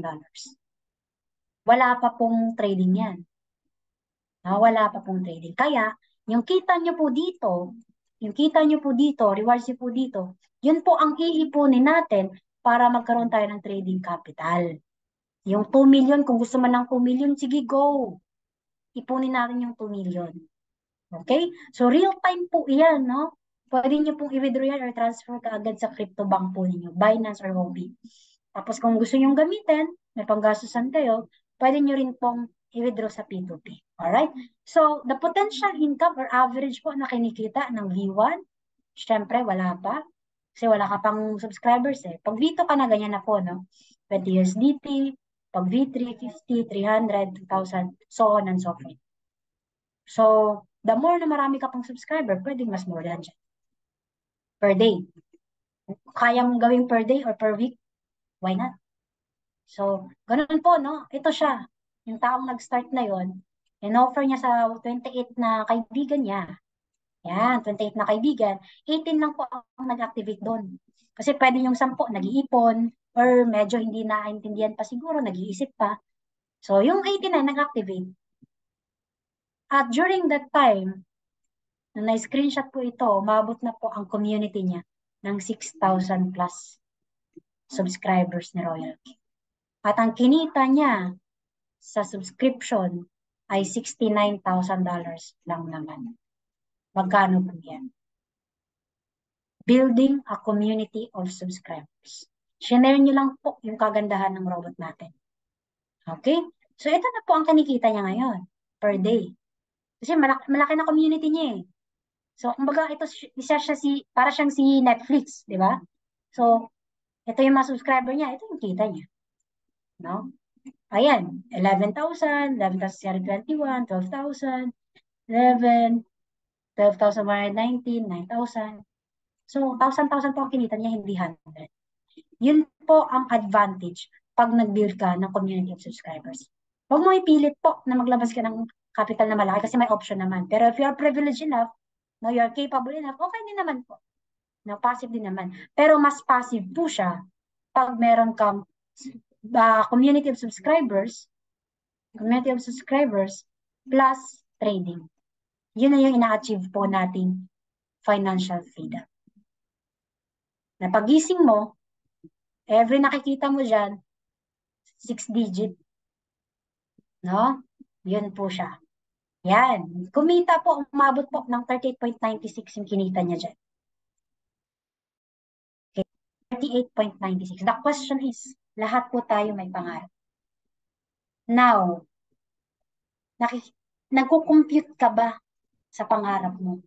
Wala pa pong trading yan. Wala pa pong trading. Kaya, yung kita nyo po dito, rewards nyo po dito, yun po ang iipunin natin para magkaroon tayo ng trading capital. Yung 2 million, kung gusto man ng 2 million, sige go. Ipunin natin yung 2 million. Okay? So, real time po iyan, no? Pwede nyo pong i-withdraw yan or transfer kaagad sa crypto bank po ninyo, Binance or Huobi. Tapos kung gusto nyo gamitin, may panggastusan kayo, pwede nyo rin pong i-withdraw sa P2P. Alright? So, the potential income or average po na kinikita ng V1, syempre wala pa. Kasi wala ka pang subscribers eh. Pag V2 ka na, ganyan na po, no? 20 USDT, pag V3, 50, 300, 2,000, so on and so forth. So, the more na marami ka pang subscriber, pwedeng mas more than dyan. Per day. Kaya mong gawin per day or per week, why not? So, ganun po, no? Ito siya. Yung taong nag-start na yon, in-offer niya sa 28 na kaibigan niya. Yan, 28 na kaibigan. 18 lang po ang nag-activate doon. Kasi pwede yung 10 nag-iipon or medyo hindi naintindihan pa siguro, nag-iisip pa. So, yung 18 na nag-activate. At during that time, nung na-screenshot po ito, umabot na po ang community niya ng 6,000 plus subscribers ni Royal King. At ang kinita niya sa subscription ay $69,000 lang naman. Magkano po yan? Building a community of subscribers. Share nyo lang po yung kagandahan ng robot natin. Okay? So, ito na po ang kinikita niya ngayon per day. Kasi malaki na community niya eh. So, kumbaga, ito isa siya para siyang si Netflix, di ba? So, ito yung mga subscriber niya, ito yung kita niya. No? Ayan, 11,000, 11,021, 12,000, 11, 12,119, 9,000. So, 1,000 po ang kinita niya, hindi 100. Yun po ang advantage pag nag-build ka ng community of subscribers. Huwag mo ipilit po na maglabas ka ng capital na malaki kasi may option naman. Pero if you're privileged enough, no, you're capable enough, okay din naman po. No, passive din naman. Pero mas passive po siya pag meron kang community of subscribers plus trading. Yun na yung ina-achieve po nating financial freedom. Na pagising mo, every nakikita mo dyan, 6 digit. No? Yun po siya. Yan. Kumita po, umabot po ng 38.96 yung kinita niya dyan. Okay. 38.96. The question is, lahat po tayo may pangarap. Now, nagko-compute ka ba sa pangarap mo?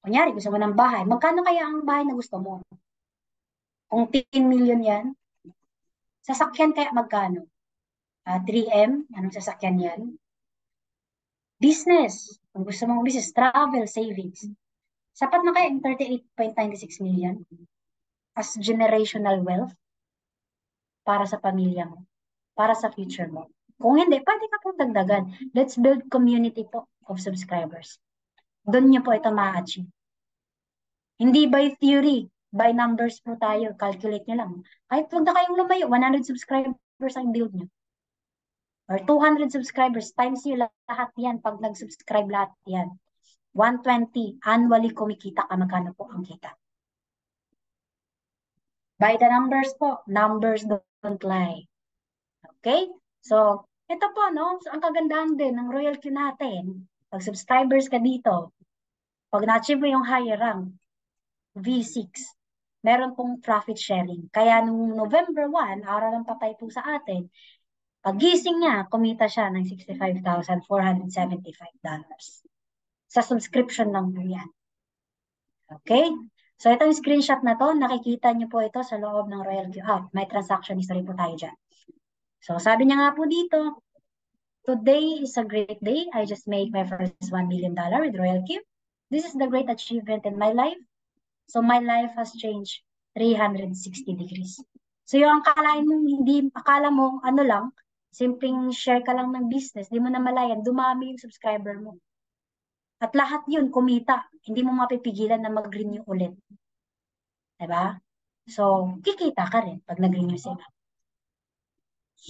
Kunyari, gusto mo ng bahay. Magkano kaya ang bahay na gusto mo? Kung 10 million yan, sasakyan kaya magkano? 3M, anong sasakyan yan? Business. Kung gusto mong business, travel, savings. Sapat na kaya yung 38.96 million as generational wealth para sa pamilya mo, para sa future mo. Kung hindi, pwede ka pong dagdagan. Let's build community po of subscribers. Doon niyo po ito ma-achieve. Hindi by theory, by numbers po tayo. Calculate niyo lang. Kahit huwag na kayong lumayo, 100 subscribers ang build niyo. Or 200 subscribers, times nyo lahat yan pag nag-subscribe lahat yan. 120, annually kumikita ka, magkano po ang kita. By the numbers po, numbers don't lie. Okay? So, ito po, no? So, ang kagandahan din ng Royal Q natin, pag subscribers ka dito, pag na-achieve mo yung higher rank, V6, meron pong profit sharing. Kaya nung November 1, araw ng patay po sa atin, pagising niya, kumita siya ng $65,475. Sa subscription lang po yan. Okay? So, itong screenshot na to, nakikita niyo po ito sa loob ng Royal Q app. May transaction history po tayo dyan. So, sabi niya nga po dito, today is a great day. I just made my first $1 million with Royal Q. This is the great achievement in my life. So, my life has changed 360 degrees. So, yung akala mo, ano lang, simpleng share ka lang ng business, di mo na malayan, dumami yung subscriber mo. At lahat yun, kumita. Hindi mo mapipigilan na mag-renew ulit. Diba? So, kikita ka rin pag nag-renew sila.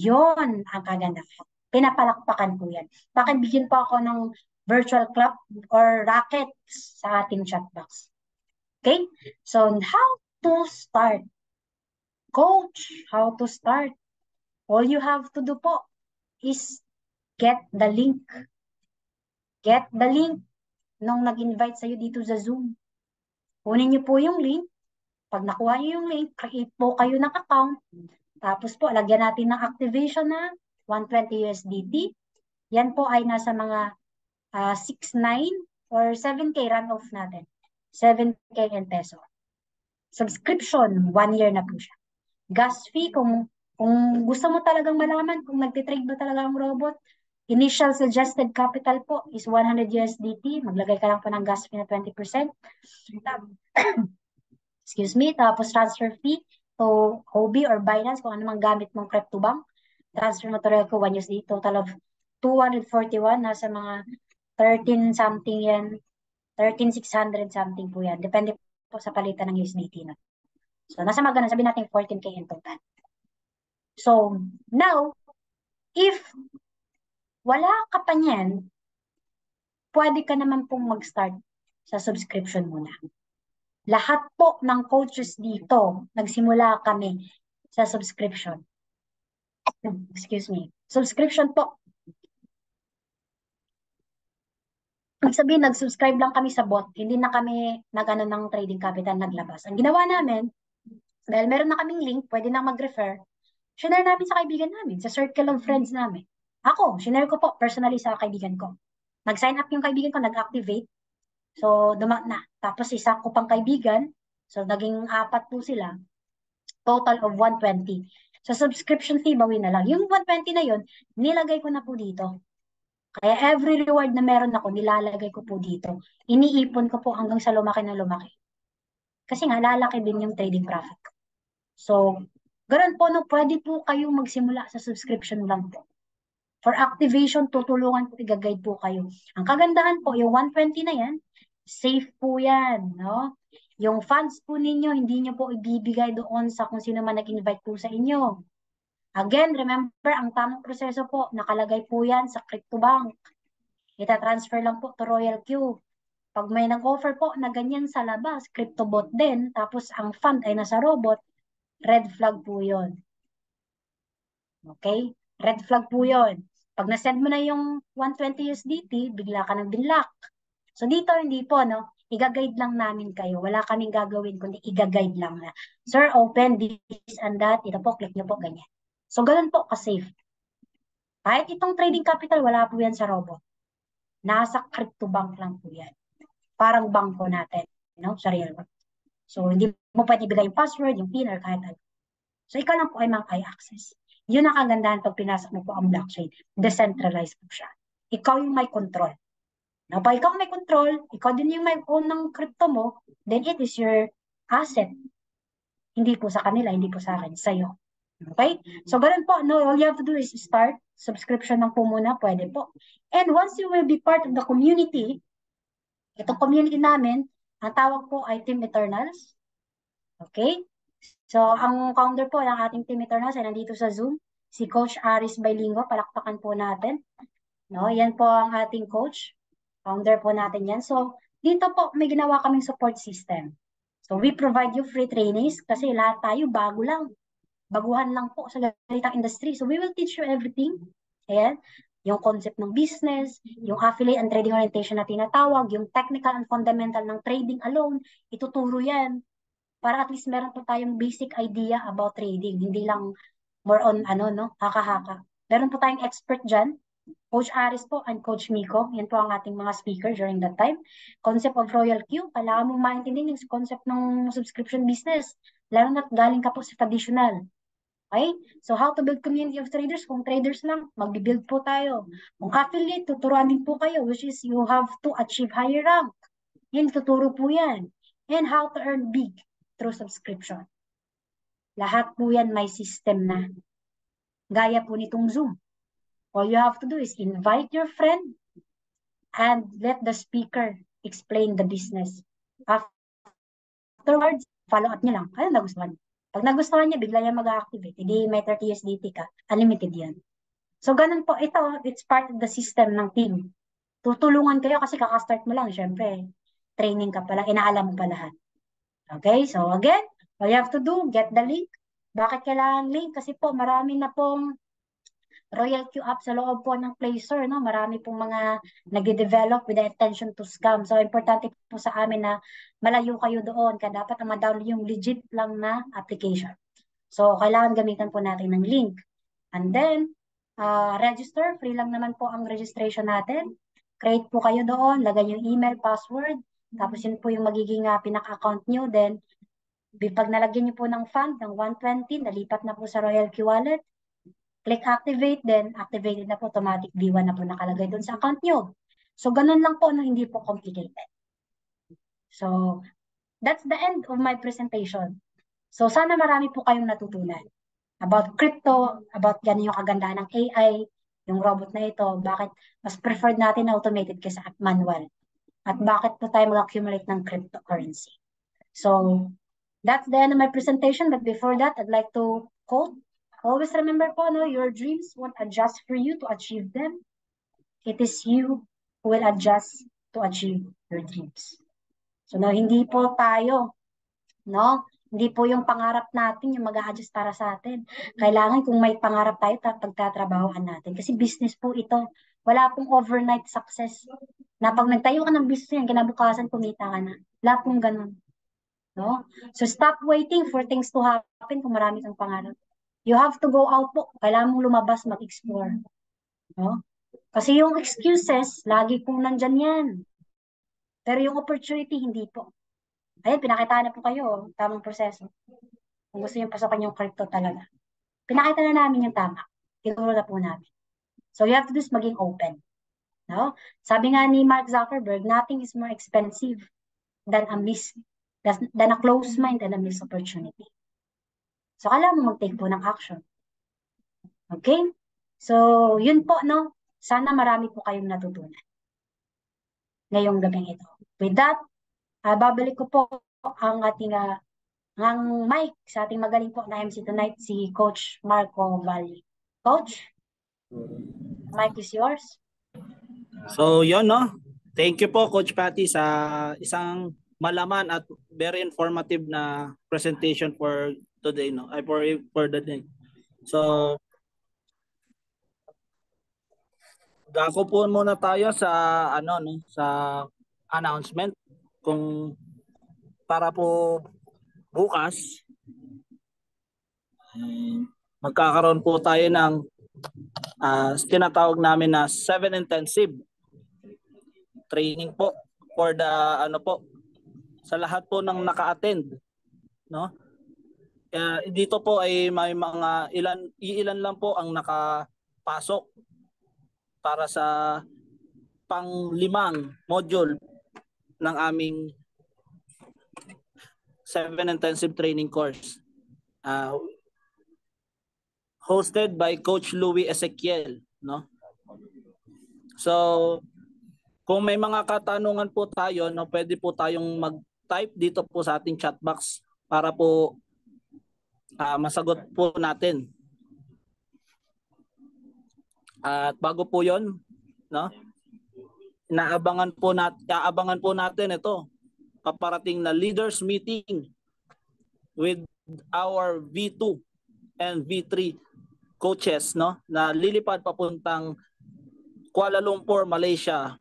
Yun ang kagandahan. Pinapalakpakan po yan. Bakit bigyan pa ako ng virtual club or rackets sa ating chat box? Okay? So, how to start? Coach, how to start? All you have to do po is get the link. Get the link nung nag-invite sa'yo dito sa Zoom. Kunin niyo po yung link. Pag nakuha niyo yung link, create po kayo ng account. Tapos po, lagyan natin ng activation na 120 USDT. Yan po ay nasa mga 6.9 or 7K run-off natin. 7K in peso. Subscription, 1 year na po siya. Gas fee, kung gusto mo talagang malaman kung nagtitrade ba talaga ang robot, initial suggested capital po is 100 USDT. Maglagay ka lang po ng gas fee na 20%. Excuse me. Tapos transfer fee to Huobi or Binance, kung ano mang gamit mong crypto bank. Transfer mo to Relco 1 USD. Total of 241. Nasa mga 13 something yan. 13,600 something po yan. Depende po sa palitan ng USDT na. So, nasa magana, sabihin natin 14K in total. So, now, if wala ka pa niyan, pwede ka naman pong mag-start sa subscription muna. Lahat po ng coaches dito, nagsimula kami sa subscription. Excuse me. Subscription po. Ibig sabihin, nag-subscribe lang kami sa bot. Hindi na kami nag-ano ng trading capital naglabas. Ang ginawa namin, dahil meron na kaming link, pwede na mag-refer, share namin sa kaibigan namin, sa circle of friends namin. Ako, shinare ko po personally sa kaibigan ko. Nag-sign up yung kaibigan ko, nag-activate. So, tapos isa ko pang kaibigan. So, naging apat po sila. Total of 120. So, subscription fee, bawi na lang. Yung 120 na yun, nilagay ko na po dito. Kaya every reward na meron ako, nilalagay ko po dito. Iniipon ko po hanggang sa lumaki na lumaki. Kasi nga, lalaki din yung trading profit ko. So, ganun po, no, pwede po kayong magsimula sa subscription lang po. For activation, tutulungan po, i-guide po kayo. Ang kagandahan po, yung 120 na yan, safe po yan, no? Yung funds po ninyo, hindi nyo po ibibigay doon sa kung sino man nag-invite po sa inyo. Again, remember, ang tamang proseso po, nakalagay po yan sa CryptoBank. Ita-transfer lang po to Royal Q. Pag may nag-offer po na ganyan sa labas, CryptoBot din, tapos ang fund ay nasa robot, red flag po yun. Okay? Red flag po yun. Pag na-send mo na yung 120 USDT, bigla ka ng binlock. So dito, hindi po, no? Iga-guide lang namin kayo. Wala kaming gagawin, kundi iga-guide lang na. Sir, open this and that. Ito po, click nyo po, ganyan. So ganun po, ka-safe. Kahit itong trading capital, wala po yan sa robot. Nasa CryptoBank lang po yan. Parang bangko natin, no? Sa real world. So hindi mo pwede ibigay yung password, yung PIN, or kahit ano. So ikaw lang po ay mag-i-access. Yun ang kagandahan pag pinasok mo po ang blockchain. Decentralized po siya. Ikaw yung may control. Now, pag ikaw may control, ikaw din yung may own ng crypto mo, then it is your asset. Hindi po sa kanila, hindi po sa akin, sa'yo. Okay? So, ganun po, no, all you have to do is start. Subscription lang po muna, pwede po. And once you will be part of the community, itong community namin, ang tawag po ay Team Eternals. Okay? So, ang founder po ng ating Team Eternals ay nandito sa Zoom, si Coach Aris Bailingo. Palakpakan po natin. No, yan po ang ating coach. Founder po natin yan. So, dito po may ginawa kaming support system. So, we provide you free trainings kasi lahat tayo bago lang. Baguhan lang po sa ganitang industry. So, we will teach you everything. Ayan. Yung concept ng business, yung affiliate and trading orientation na tinatawag, yung technical and fundamental ng trading alone, ituturo yan para at least meron po tayong basic idea about trading. Hindi lang more on ano, no, haka-haka. Meron po tayong expert dyan, Coach Aris po and Coach Miko. Yan po ang ating mga speaker during that time. Concept of Royal Q, kailangan mong maintindihan yung concept ng subscription business. Lalo na galing ka po sa traditional. Okay? So how to build community of traders? Kung traders lang, mag-build po tayo. Kung affiliate, tuturuan din po kayo, which is you have to achieve higher rank. Yan, tuturo po yan. And how to earn big through subscription. Lahat po yan may system na. Gaya po nitong Zoom. All you have to do is invite your friend and let the speaker explain the business. Afterwards, follow up niya lang. Ano nagustuhan niya? Pag nagustuhan niya, bigla niya mag-activate. Hindi may 30 USDT ka. Unlimited yan. So, ganun po. Ito, it's part of the system ng team. Tutulungan kayo kasi kakastart mo lang. Siyempre, training ka pala. Inaalam mo pa lahat. Okay? So, again, all you have to do, get the link. Bakit kailangan link? Kasi po, marami na pong Royal Q app sa loob po ng Play Store, no? Marami pong mga nagde-develop with the intention to scam. So, importante po sa amin na malayo kayo doon. Kaya dapat na ma-download yung legit lang na application. So, kailangan gamitan po natin ng link. And then, register. Free lang naman po ang registration natin. Create po kayo doon. Lagay yung email, password. Tapos yun po yung magiging pinaka-account nyo. Then, pag nalagyan nyo po ng fund ng 120, nalipat na po sa Royal Q Wallet. Click activate, then activated na po, automatic V1 na po nakalagay doon sa account nyo. So, ganun lang po, no, hindi po complicated. So, that's the end of my presentation. So, sana marami po kayong natutunan about crypto, about yan yung kagandahan ng AI, yung robot na ito, bakit mas preferred natin na automated kaysa manual, at bakit po tayo mag-accumulate ng cryptocurrency. So, that's the end of my presentation. But before that, I'd like to quote, always remember po, no, your dreams won't adjust for you to achieve them. It is you who will adjust to achieve your dreams. So, no, hindi po tayo, no? Hindi po yung pangarap natin yung mag-a-adjust para sa atin. Kailangan kung may pangarap tayo, pagtatrabahoan natin. Kasi business po ito. Wala pong overnight success. Na pag nagtayo ka ng business yan, kinabukasan kumita ka na. Wala pong ganun. No? So stop waiting for things to happen kung marami kang pangarap. You have to go out po. Kailangan mong lumabas, mag-explore. No? Kasi yung excuses, lagi pong nandyan yan. Pero yung opportunity, hindi po. Ayun, pinakita na po kayo, tamang proseso. Kung gusto niyo pasokan yung crypto talaga. Pinakita na namin yung tama. Tinuro na po namin. So you have to do is maging open. No? Sabi nga ni Mark Zuckerberg, nothing is more expensive than a closed mind and a missed opportunity. So kailangan mo mag-take po ng action. Okay? So, yun po, no? Sana marami po kayong natutunan ngayong gabing ito. With that, babalik ko po ang ating ang mic sa ating magaling po na MC tonight, si Coach Marco Valli. Coach, mic is yours. So, yun, no? Thank you po, Coach Patty, sa isang malaman at very informative na presentation for today, no? For the day. So, dako po muna tayo sa ano, no, sa announcement kung para po bukas magkakaroon po tayo ng tinatawag namin na 7 intensive training po for the ano po sa lahat po ng naka-attend, no? Dito po ay may mga ilan lang po ang nakapasok para sa pang-limang module ng aming 7 intensive training course. Hosted by Coach Louie Ezequiel, no? So, kung may mga katanungan po tayo, no, pwede po tayong mag-type dito po sa ating chat box para po masagot po natin. At bago po 'yon, no? Aabangan po natin ito. Paparating na leaders meeting with our V2 and V3 coaches, no, na lilipad papuntang Kuala Lumpur, Malaysia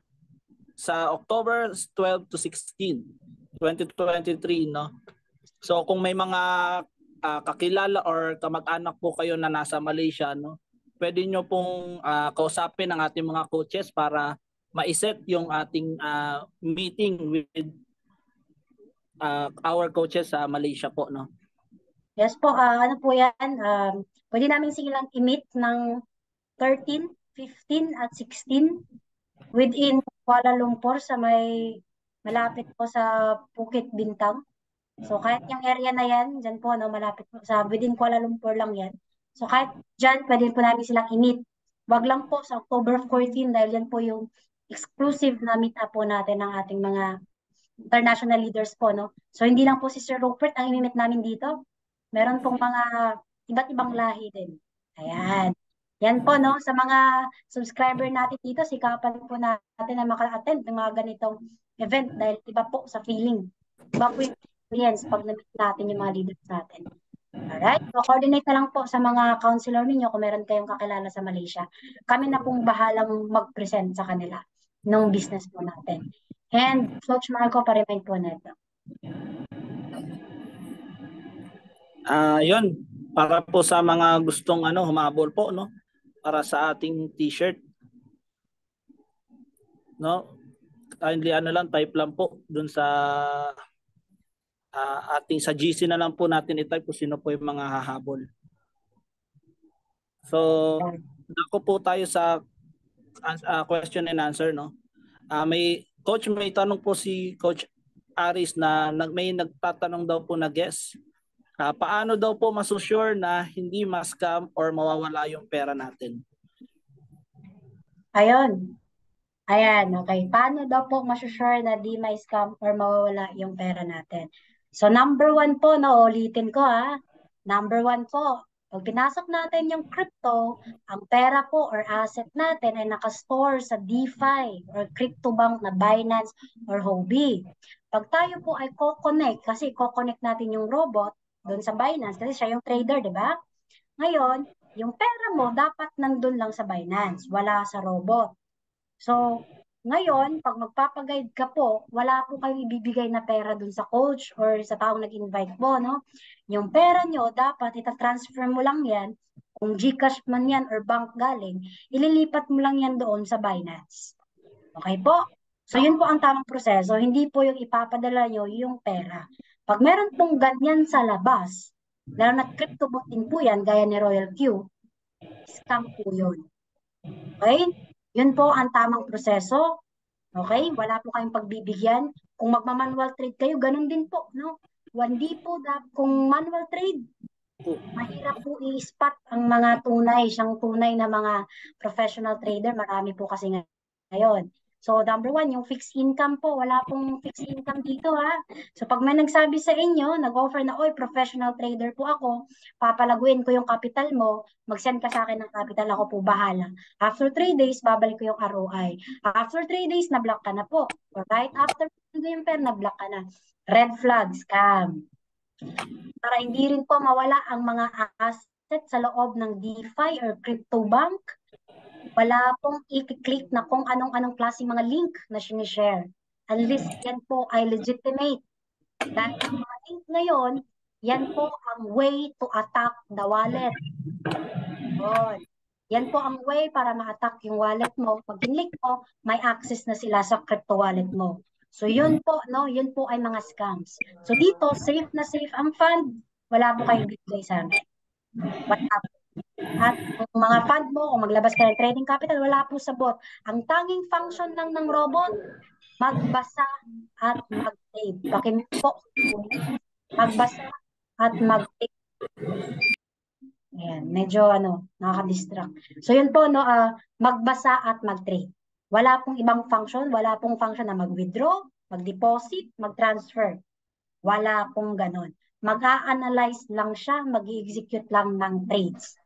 sa October 12 to 16, 2023, no. So kung may mga kakilala or kamag-anak po kayo na nasa Malaysia, no, pwede nyo pong kausapin ang ating mga coaches para ma-set yung ating meeting with our coaches sa Malaysia po, no. Yes po, ano po yan, pwede namin silang i-meet ng 13, 15 at 16 within Kuala Lumpur sa may malapit po sa Bukit Bintang. So kahit yung area na yan, dyan po, no, malapit po sa within Kuala Lumpur lang yan. So kahit dyan, pwede po namin silang i-meet. Wag lang po sa October 14 dahil yan po yung exclusive na meet up po natin ng ating mga international leaders po, no? So hindi lang po si Sir Rupert ang i-meet namin dito. Meron pong mga iba't ibang lahi din. Ayan. Yan po, no? Sa mga subscriber natin dito, sikapan po natin na maka-attend ng mga ganitong event dahil iba po sa feeling. Iba po yung experience pag na-meet natin yung mga leaders natin. Alright? So, coordinate na lang po sa mga counselor ninyo kung meron kayong kakilala sa Malaysia. Kami na pong bahalang mag-present sa kanila ng business po natin. And Coach Marco, pa-remind po natin. Yun, para po sa mga gustong humabol po, no, para sa ating t-shirt, no, kindly lang, type lang po dun sa ating sa GC na lang po natin i-type kung sino po yung mga hahabol. So, dako po tayo sa question and answer, no. May tanong po si Coach Aris na may nagtatanong daw po na guest. Paano daw po masusure na hindi ma-scam or mawawala yung pera natin? Ayun. Ayan, okay. Paano daw po masusure na di ma-scam or mawawala yung pera natin? So, number 1 po, no, ulitin ko Number 1 po, pag pinasok natin yung crypto, ang pera po or asset natin ay nakastore sa DeFi or crypto bank na Binance or Huobi. Pag tayo po ay kasi ko-connect natin yung robot doon sa Binance kasi siya yung trader, di ba? Ngayon, yung pera mo dapat nandun lang sa Binance, wala sa robot. So, ngayon, pag magpapaguide ka po, wala po kayong ibibigay na pera dun sa coach or sa taong nag-invite mo, no? Yung pera nyo, dapat itatransfer mo lang yan Kung GCash man yan or bank galing, ililipat mo lang yan doon sa Binance. Okay po? So yun po ang tamang proseso, hindi po yung ipapadala nyo yung pera. Pag meron pong ganyan sa labas, lalo na crypto bot din po yan, gaya ni Royal Q, scam po yun. Okay? Yun po ang tamang proseso. Okay? Wala po kayong pagbibigyan. Kung magma-manual trade kayo, ganun din po, no? Hindi po, kung manual trade, mahirap po i-spot ang mga tunay, siyang tunay na mga professional trader. Marami po kasi ngayon. So, number one, yung fixed income po. Wala pong fixed income dito, ha? So, pag may nagsabi sa inyo, nag-offer na, oy, professional trader po ako, papalaguin ko yung capital mo, mag-send ka sa akin ng capital, ako po bahala. After 3 days, babalik ko yung ROI. After 3 days, na-block ka na po. Right after yung pera, na-block ka na. Red flag, scam. Para hindi rin po mawala ang mga asset sa loob ng DeFi or crypto bank, wala pong i-click na kung anong-anong klaseng mga link na sinishare. Unless yan po ay legitimate. Dahil ang mga link ngayon, yan po ang way to attack the wallet. Yun. Yan po ang way para ma-attack yung wallet mo. Pag kinlik mo, may access na sila sa crypto wallet mo. So yun po, no, yun po ay mga scams. So dito, safe na safe ang fund. Wala po kayong bigay sa amin. Wala po. At kung mga fund mo, kung maglabas ka ng trading capital, wala po sa bot. Ang tanging function lang ng robot, magbasa at mag-trade. Pakimit po. Magbasa at mag-trade. Ayan, medyo nakaka-distract. So yun po, no, magbasa at mag-trade. Wala pong ibang function, wala pong function na mag-withdraw, mag-deposit, mag-transfer. Wala pong ganon. Mag-a-analyze lang siya, mag-i-execute lang ng trades.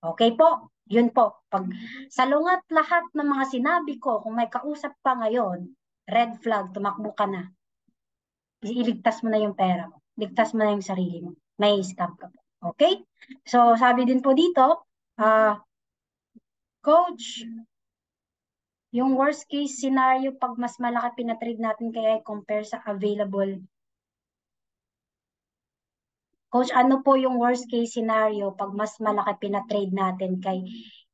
Okay po, yun po. Pag salungat lahat ng mga sinabi ko, kung may kausap pa ngayon, red flag, tumakbo ka na. Iligtas mo na yung pera mo. Ligtas mo na yung sarili mo. May scam ka po. Okay? So, sabi din po dito, Coach, yung worst case scenario, pag mas malaki pinatrade natin kaya compare sa available. Coach, ano po yung worst case scenario pag mas malaki pinatrade natin kay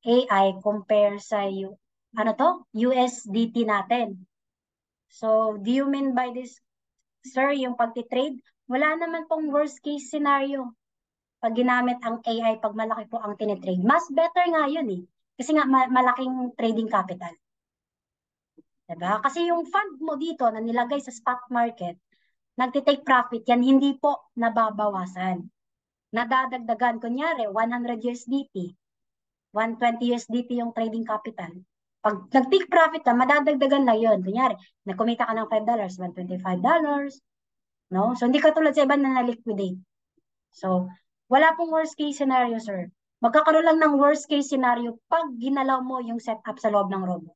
AI compare sa USDT natin? So, do you mean by this, sir, yung pagtitrade? Wala naman pong worst case scenario pag ginamit ang AI pag malaki po ang tinitrade. Mas better nga yun eh. Kasi nga malaking trading capital. Diba? Kasi yung fund mo dito na nilagay sa stock market, nagtitake profit, yan hindi po nababawasan. Nadadagdagan, kunyari, 100 USDT, 120 USDT yung trading capital. Pag nag-take profit ka, madadagdagan lang yun. Kunyari, nagkumita ka ng $5, $125, no? So, hindi ka tulad sa iba na na-liquidate. So, wala pong worst case scenario, sir. Magkakaroon lang ng worst case scenario pag ginalaw mo yung setup sa loob ng robot.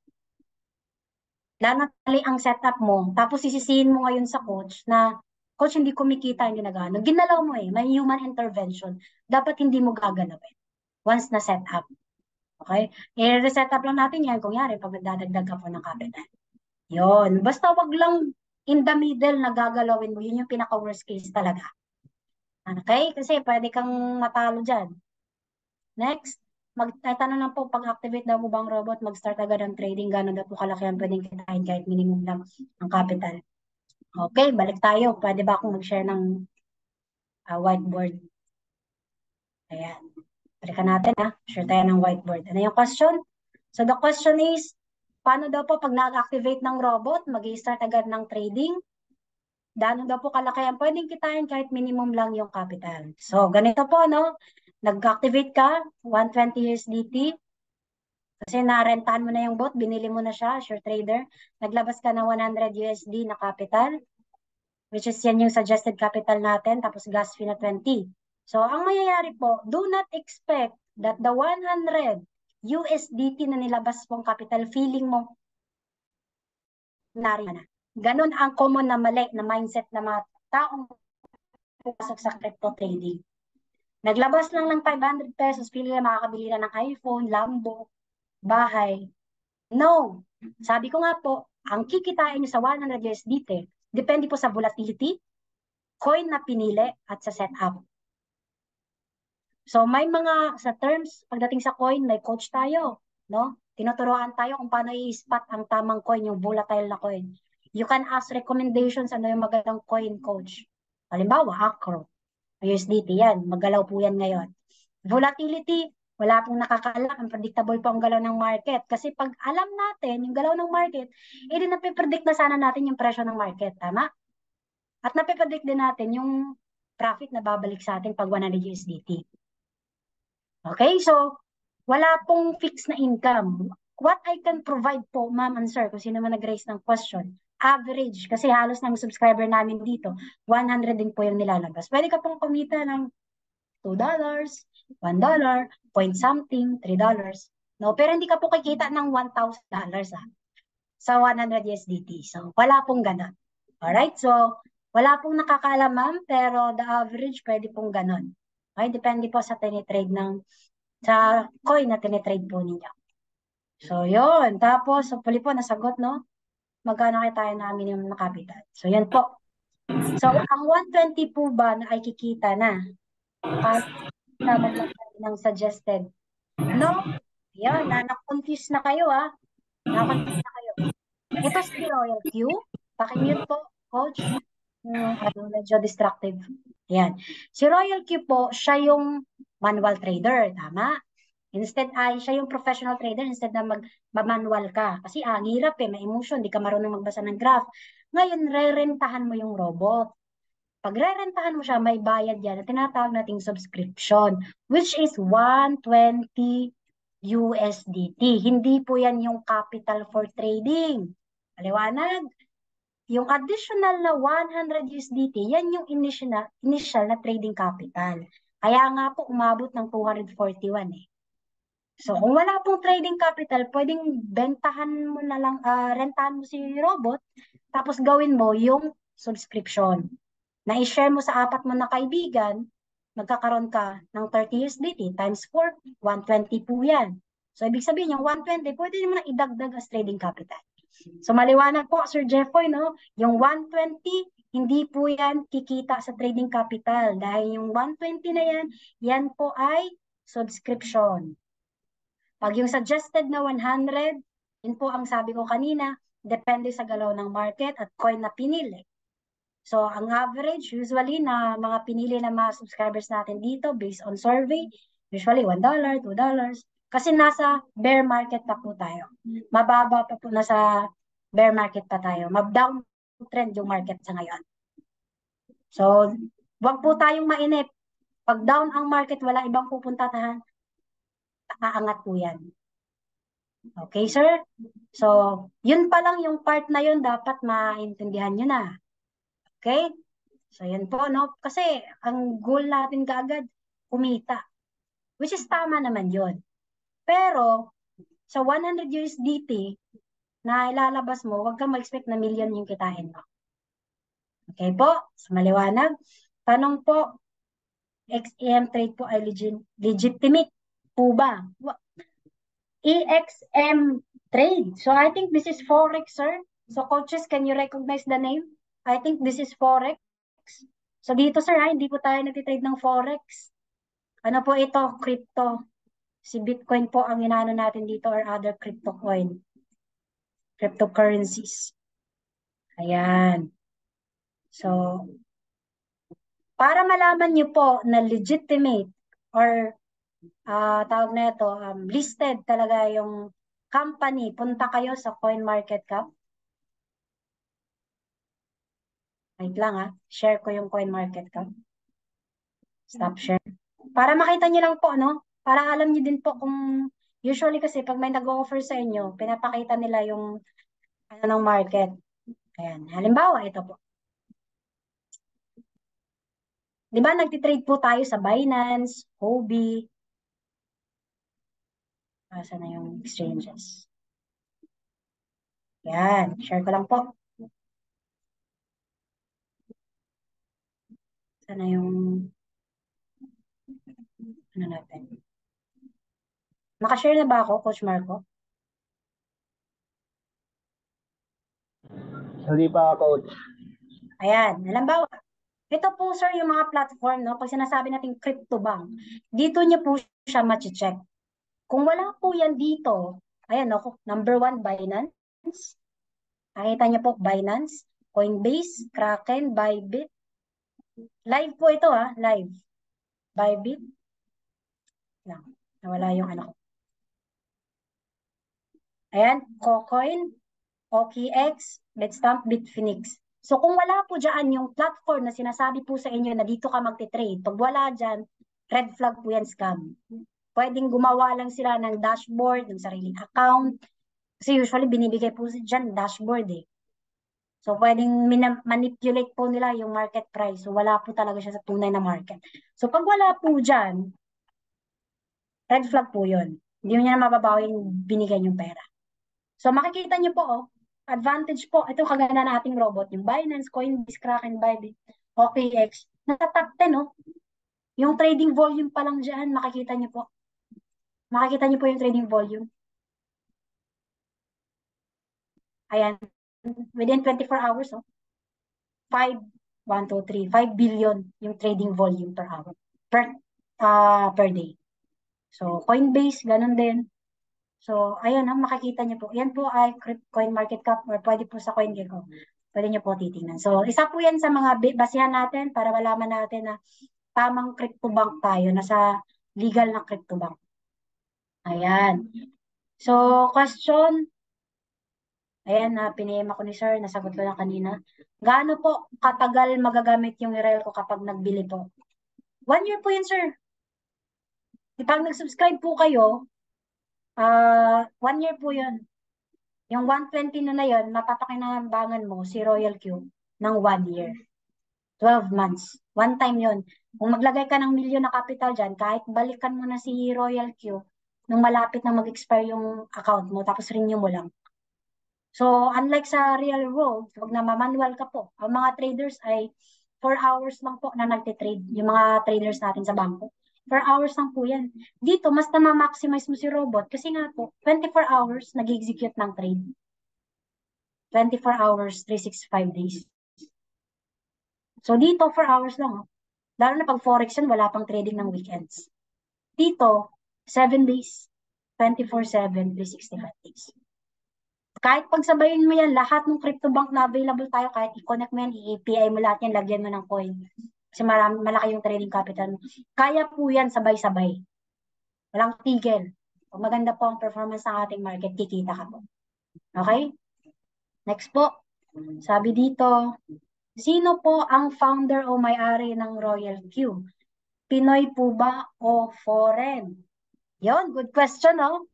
Lalo na ang setup mo, tapos sisisihin mo ngayon sa coach na, coach, hindi kumikita, hindi nagano. Ginalaw mo may human intervention. Dapat hindi mo gagalawin once na setup. Okay? I-reset up lang natin yan, kung yari, pag nagdadagdag ka po ng capital. Yun. Basta wag lang in the middle na gagalawin mo. Yun yung pinaka-worst case talaga. Okay? Kasi pwede kang matalo dyan. Next, tanong lang po, pag-activate daw mo bang robot, mag-start agad ang trading, gano'n daw po kalaki ang pwedeng kitain kahit minimum lang ang capital. Okay, balik tayo. Pwede ba akong mag-share ng whiteboard? Ayan. Balikan natin share tayo ng whiteboard. Ano yung question? So the question is, paano daw po pag nag-activate ng robot, mag-i-start agad ng trading? Gano'n daw po kalaki ang pwedeng kitain kahit minimum lang yung capital. So ganito po, no? Nag-activate ka, 120 USDT, kasi narentahan mo na yung bot, binili mo na siya, sure trader, naglabas ka ng 100 USD na capital, which is yan yung suggested capital natin, tapos gas fee na 20. So, ang mayayari po, do not expect that the 100 USDT na nilabas mong capital, feeling mo, nari na. Ganon ang common na mali na mindset ng mga taong pasok sa crypto trading. Naglabas lang ng 500 pesos, pili na makakabili na ng iPhone, Lambo, bahay. No. Sabi ko nga po, ang kikitain nyo sa 100 USDT, depende po sa volatility, coin na pinili, at sa setup. So may mga sa terms pagdating sa coin, may coach tayo, no? Tinuturuan tayo kung paano i-spot ang tamang coin, yung volatile na coin. You can ask recommendations ano yung magandang coin, coach. Halimbawa, Acro, USDT yan, magalaw po yan ngayon. Volatility, wala pong nakakaalam, unpredictable po ang galaw ng market. Kasi pag alam natin yung galaw ng market, eh di napipredict na sana natin yung presyo ng market, tama? At napipredict din natin yung profit na babalik sa atin pag 100 USDT. Okay, so wala pong fixed na income. What I can provide po, ma'am and sir, kung sino man nag-raise ng question, average, kasi halos ng subscriber namin dito, 100 din po yung nilalabas. Pwede ka pong kumita ng $2, $1, point something, $3. No? Pero hindi ka po kikita ng $1,000 sa 100 USDT. So, wala pong ganun. Alright? So, wala pong nakakaalam, ma'am, pero the average pwede pong ganun. Okay? Depende po sa tinitrade sa coin na tinitrade po ninyo. So, yun. Tapos, hopefully po, nasagot, no? Magkano kayo tayo namin yung nakapital. So, yan po. So, ang 120 po ba na ay kikita na? Kahit na maglagay ng suggested. No? Yan, na-confuse na kayo, ha? Na-confuse na kayo. Ito si Royal Q. Pakimute po, coach. Medyo distractive. Yan. Si Royal Q po, siya yung manual trader, tama? Instead siya yung professional trader instead na mag-manual ka. Kasi ang hirap may emotion, di ka marunong magbasa ng graph. Ngayon, rerentahan mo yung robot. Pag rerentahan mo siya, may bayad yan na tinatawag nating subscription, which is 120 USDT. Hindi po yan yung capital for trading. Paliwanag? Yung additional na 100 USDT, yan yung initial na trading capital. Kaya nga po umabot ng 241 eh. So, kung wala pong trading capital, pwedeng bentahan mo na lang, rentahan mo si robot, tapos gawin mo yung subscription. Na i-share mo sa 4 mo na kaibigan, magkakaroon ka ng 30 USDT times 4, 120 po yan. So, ibig sabihin yung 120, pwede mo na idagdag as trading capital. So, maliwanag po, Sir Jeffoy, no? Yung 120, hindi po yan kikita sa trading capital. Dahil yung 120 na yan po ay subscription. Pag yung suggested na 100, yun po ang sabi ko kanina, depende sa galaw ng market at coin na pinili. So, ang average, usually, na mga pinili na mga subscribers natin dito, based on survey, usually $1, $2. Kasi nasa bear market pa po tayo. Mababa pa po, nasa bear market pa tayo. Mag-down trend yung market sa ngayon. So, wag po tayong mainip. Pag down ang market, wala ibang pupuntahan. Aangat po yan. Okay, sir? So, yun pa lang yung part na yun, dapat maintindihan nyo na. Okay? So, yun po, no? Kasi, ang goal natin kaagad, kumita. Which is tama naman yun. Pero, sa 100 USDT na ilalabas mo, huwag kang mag-expect na million yung kitain mo. Okay po? So, maliwanag. Tanong po, XM trade po ay legitimate po ba? EXM trade. So, I think this is Forex, sir. So, coaches, can you recognize the name? I think this is Forex. So, dito, sir, hindi po tayo nagtitrade ng Forex. Ano po ito? Crypto. Si Bitcoin po ang inaano natin dito or other crypto coin. Cryptocurrencies. Ayan. So, para malaman nyo po na legitimate or tawag na ito, listed talaga yung company, punta kayo sa CoinMarketCap. Wait lang share ko yung CoinMarketCap. Stop share. Para makita nyo lang po, no? Para alam nyo din po kung, usually kasi pag may nag-offer sa inyo, pinapakita nila yung ano ng market. Ayan. Halimbawa, ito po. Di ba, nagtitrade po tayo sa Binance, Huobi. Asa na yung exchanges? Yan. Share ko lang po. Sana yung ano natin. Nakashare na ba ako, Coach Marco? Hindi pa, Coach. Ayan. Halimbawa, Ito po, sir, yung mga platform, no? Pag sinasabi natin CryptoBank, dito niyo po siya ma-check. Kung wala po yan dito, ayan, no? Number 1, Binance. Nakita niyo po, Binance, Coinbase, Kraken, Bybit. Live po ito, ha? Live. Bybit. Lang. Nawala yung ano ko. Ayan, KuCoin, OKX, Bitstamp, Bitfinex. So kung wala po dyan yung platform na sinasabi po sa inyo na dito ka magte-trade, pag wala dyan, red flag po yan, scam. Pwedeng gumawa lang sila ng dashboard, ng sariling account. Kasi usually binibigay po dyan dashboard eh. So pwedeng manipulate po nila yung market price. So wala po talaga siya sa tunay na market. So pag wala po dyan, red flag po yun. Hindi nyo na mababawi yung binigay yung pera. So makikita nyo po, oh, advantage po, ito kagana nating robot, yung Binance, Coinbase, Kraken, Bybit, OKX, nasa top 10, oh. Yung trading volume pa lang dyan, makikita nyo po. Makikita nyo po yung trading volume. Ayan, within 24 hours, oh, 5, 1, 2, 3, 5 billion yung trading volume per hour, per day. So, Coinbase, ganun din. So, ayun, makikita niyo po. Yan po ay Coin Market Cap or pwede po sa CoinGecko. Pwede niyo po titingnan. So, isa po yan sa mga basihan natin para malaman natin na tamang crypto bank tayo, nasa legal na crypto bank. Ayan. So, question. Ayan, piniem ako ni sir, nasagot ko na kanina. Gaano po katagal magagamit yung rel ko kapag nagbili po? 1 year po yan, sir. Pag nag-subscribe po kayo, 1 year po yun. Yung 120 na yun, mapapakinabangan mo si Royal Q ng 1 year. 12 months. One time yun. Kung maglagay ka ng milyon na capital dyan, kahit balikan mo na si Royal Q nung malapit na mag-expire yung account mo, tapos renew mo lang. So, unlike sa real world, pag namamanual ka po, ang mga traders ay 4 hours lang po na nagtitrade, yung mga traders natin sa bangko. 4 hours lang po yan. Dito, mas na-maximize mo si robot kasi nga po, 24 hours nag-execute ng trade. 24 hours, 365 days. So, dito, 4 hours lang. Oh. Lalo na pag forex yan, wala pang trading ng weekends. Dito, 7 days, 24/7, 365 days. Kahit pagsabayin mo yan, lahat ng crypto bank na available tayo, kahit i-connect mo yan, i-API mo lahat yan, lagyan mo ng coin. Kasi malaki yung trading capital mo. Kaya po yan sabay-sabay. Walang tigil. Pag maganda po ang performance ng ating market, kikita ka po. Okay? Next po. Sabi dito, sino po ang founder o may-ari ng Royal Q? Pinoy po ba o foreign? Yon, good question, no?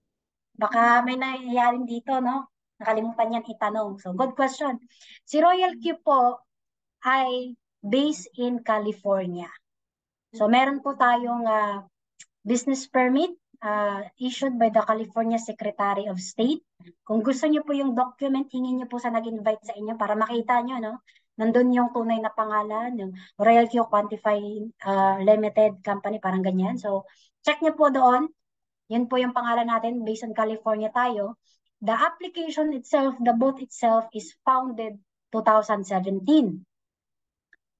Baka may nangyayari dito, no? Nakalimutan niyan itanong. So, good question. Si Royal Q po ay based in California. So, meron po tayong business permit issued by the California Secretary of State. Kung gusto niyo po yung document, hingin niyo po sa nag-invite sa inyo para makita niyo, no? Nandun yung tunay na pangalan, yung Royal Q Quantify Limited Company, parang ganyan. So, check niyo po doon. Yun po yung pangalan natin, based on California tayo. The application itself, the boat itself is founded 2017.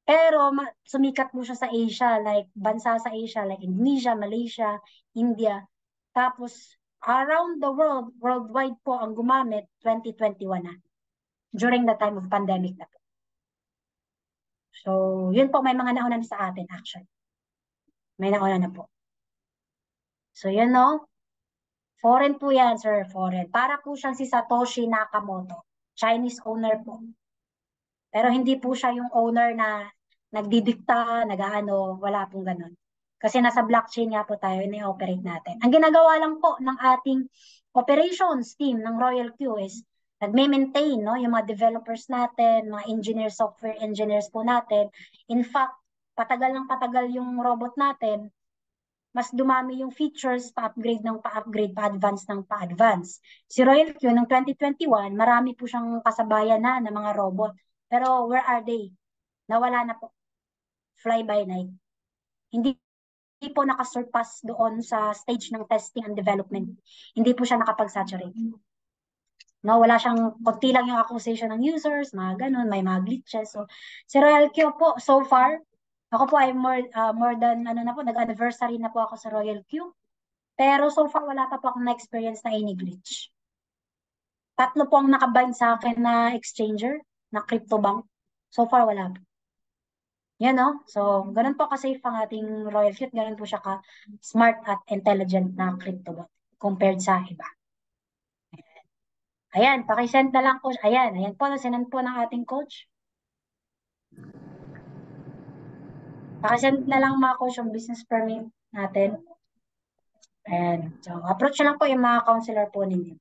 Pero sumikat po siya sa Asia, like bansa sa Asia, like Indonesia, Malaysia, India. Tapos, around the world, worldwide po ang gumamit 2021 na. During the time of pandemic na po. So, yun po, may mga nauna na sa atin actually. May nauna na po. So, yun no. Foreign po yan, sir, foreign. Para po siyang si Satoshi Nakamoto. Chinese owner po. Pero hindi po siya yung owner na nagdidikta, nag-aano, wala pong ganun. Kasi nasa blockchain nga po tayo, ini-operate natin. Ang ginagawa lang po ng ating operations team ng Royal Q is nagme-maintain, no, yung mga developers natin, mga engineers, software engineers po natin. In fact, patagal ng patagal yung robot natin, mas dumami yung features, pa-upgrade ng pa-upgrade, pa-advance ng pa-advance. Si Royal Q ng 2021, marami po siyang kasabayan na ng mga robot. Pero where are they? Nawala na po. Fly by night. Hindi po nakasurpass doon sa stage ng testing and development. Hindi po siya nakapag-saturate. No, wala siyang, konti lang yung accusation ng users, mga ganun, may mga glitches. So, si Royal Q po, so far, ako po ay more than, ano na po, nag-anniversary na po ako sa Royal Q. Pero so far, wala pa po akong na-experience na any glitch. Tatlo po ang nakabind sa akin na exchanger, na crypto bank. So far, wala po. Yan, no? So, ganun po ka-safe ang ating Royal Q. Ganun po siya ka-smart at intelligent na crypto bank compared sa iba. Ayan, pakisend na lang po. Ayan po, sinend po ng ating coach. Pakisend na lang mga coach yung business permit natin. Ayan. So, approach na lang po yung mga counselor po ninyo.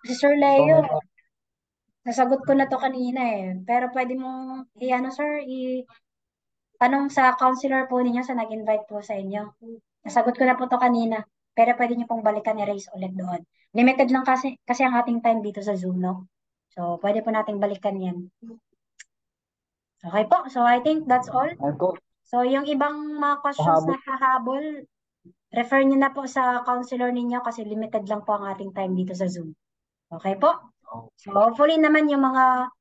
Si Sir Leo, nasagot ko na to kanina eh. Pero pwede mong, i-ano sir, tanong sa counselor po ninyo sa nag-invite po sa inyo. Nasagot ko na po to kanina. Pero pwede niyo pong balikan i-raise ulit doon. Limited lang kasi ang ating time dito sa Zoom, no? So, pwede po nating balikan yan. Okay po. So, I think that's all. So, yung ibang mga questions na hahabol, refer nyo na po sa counselor ninyo kasi limited lang po ang ating time dito sa Zoom. Okay po? So, hopefully naman yung mga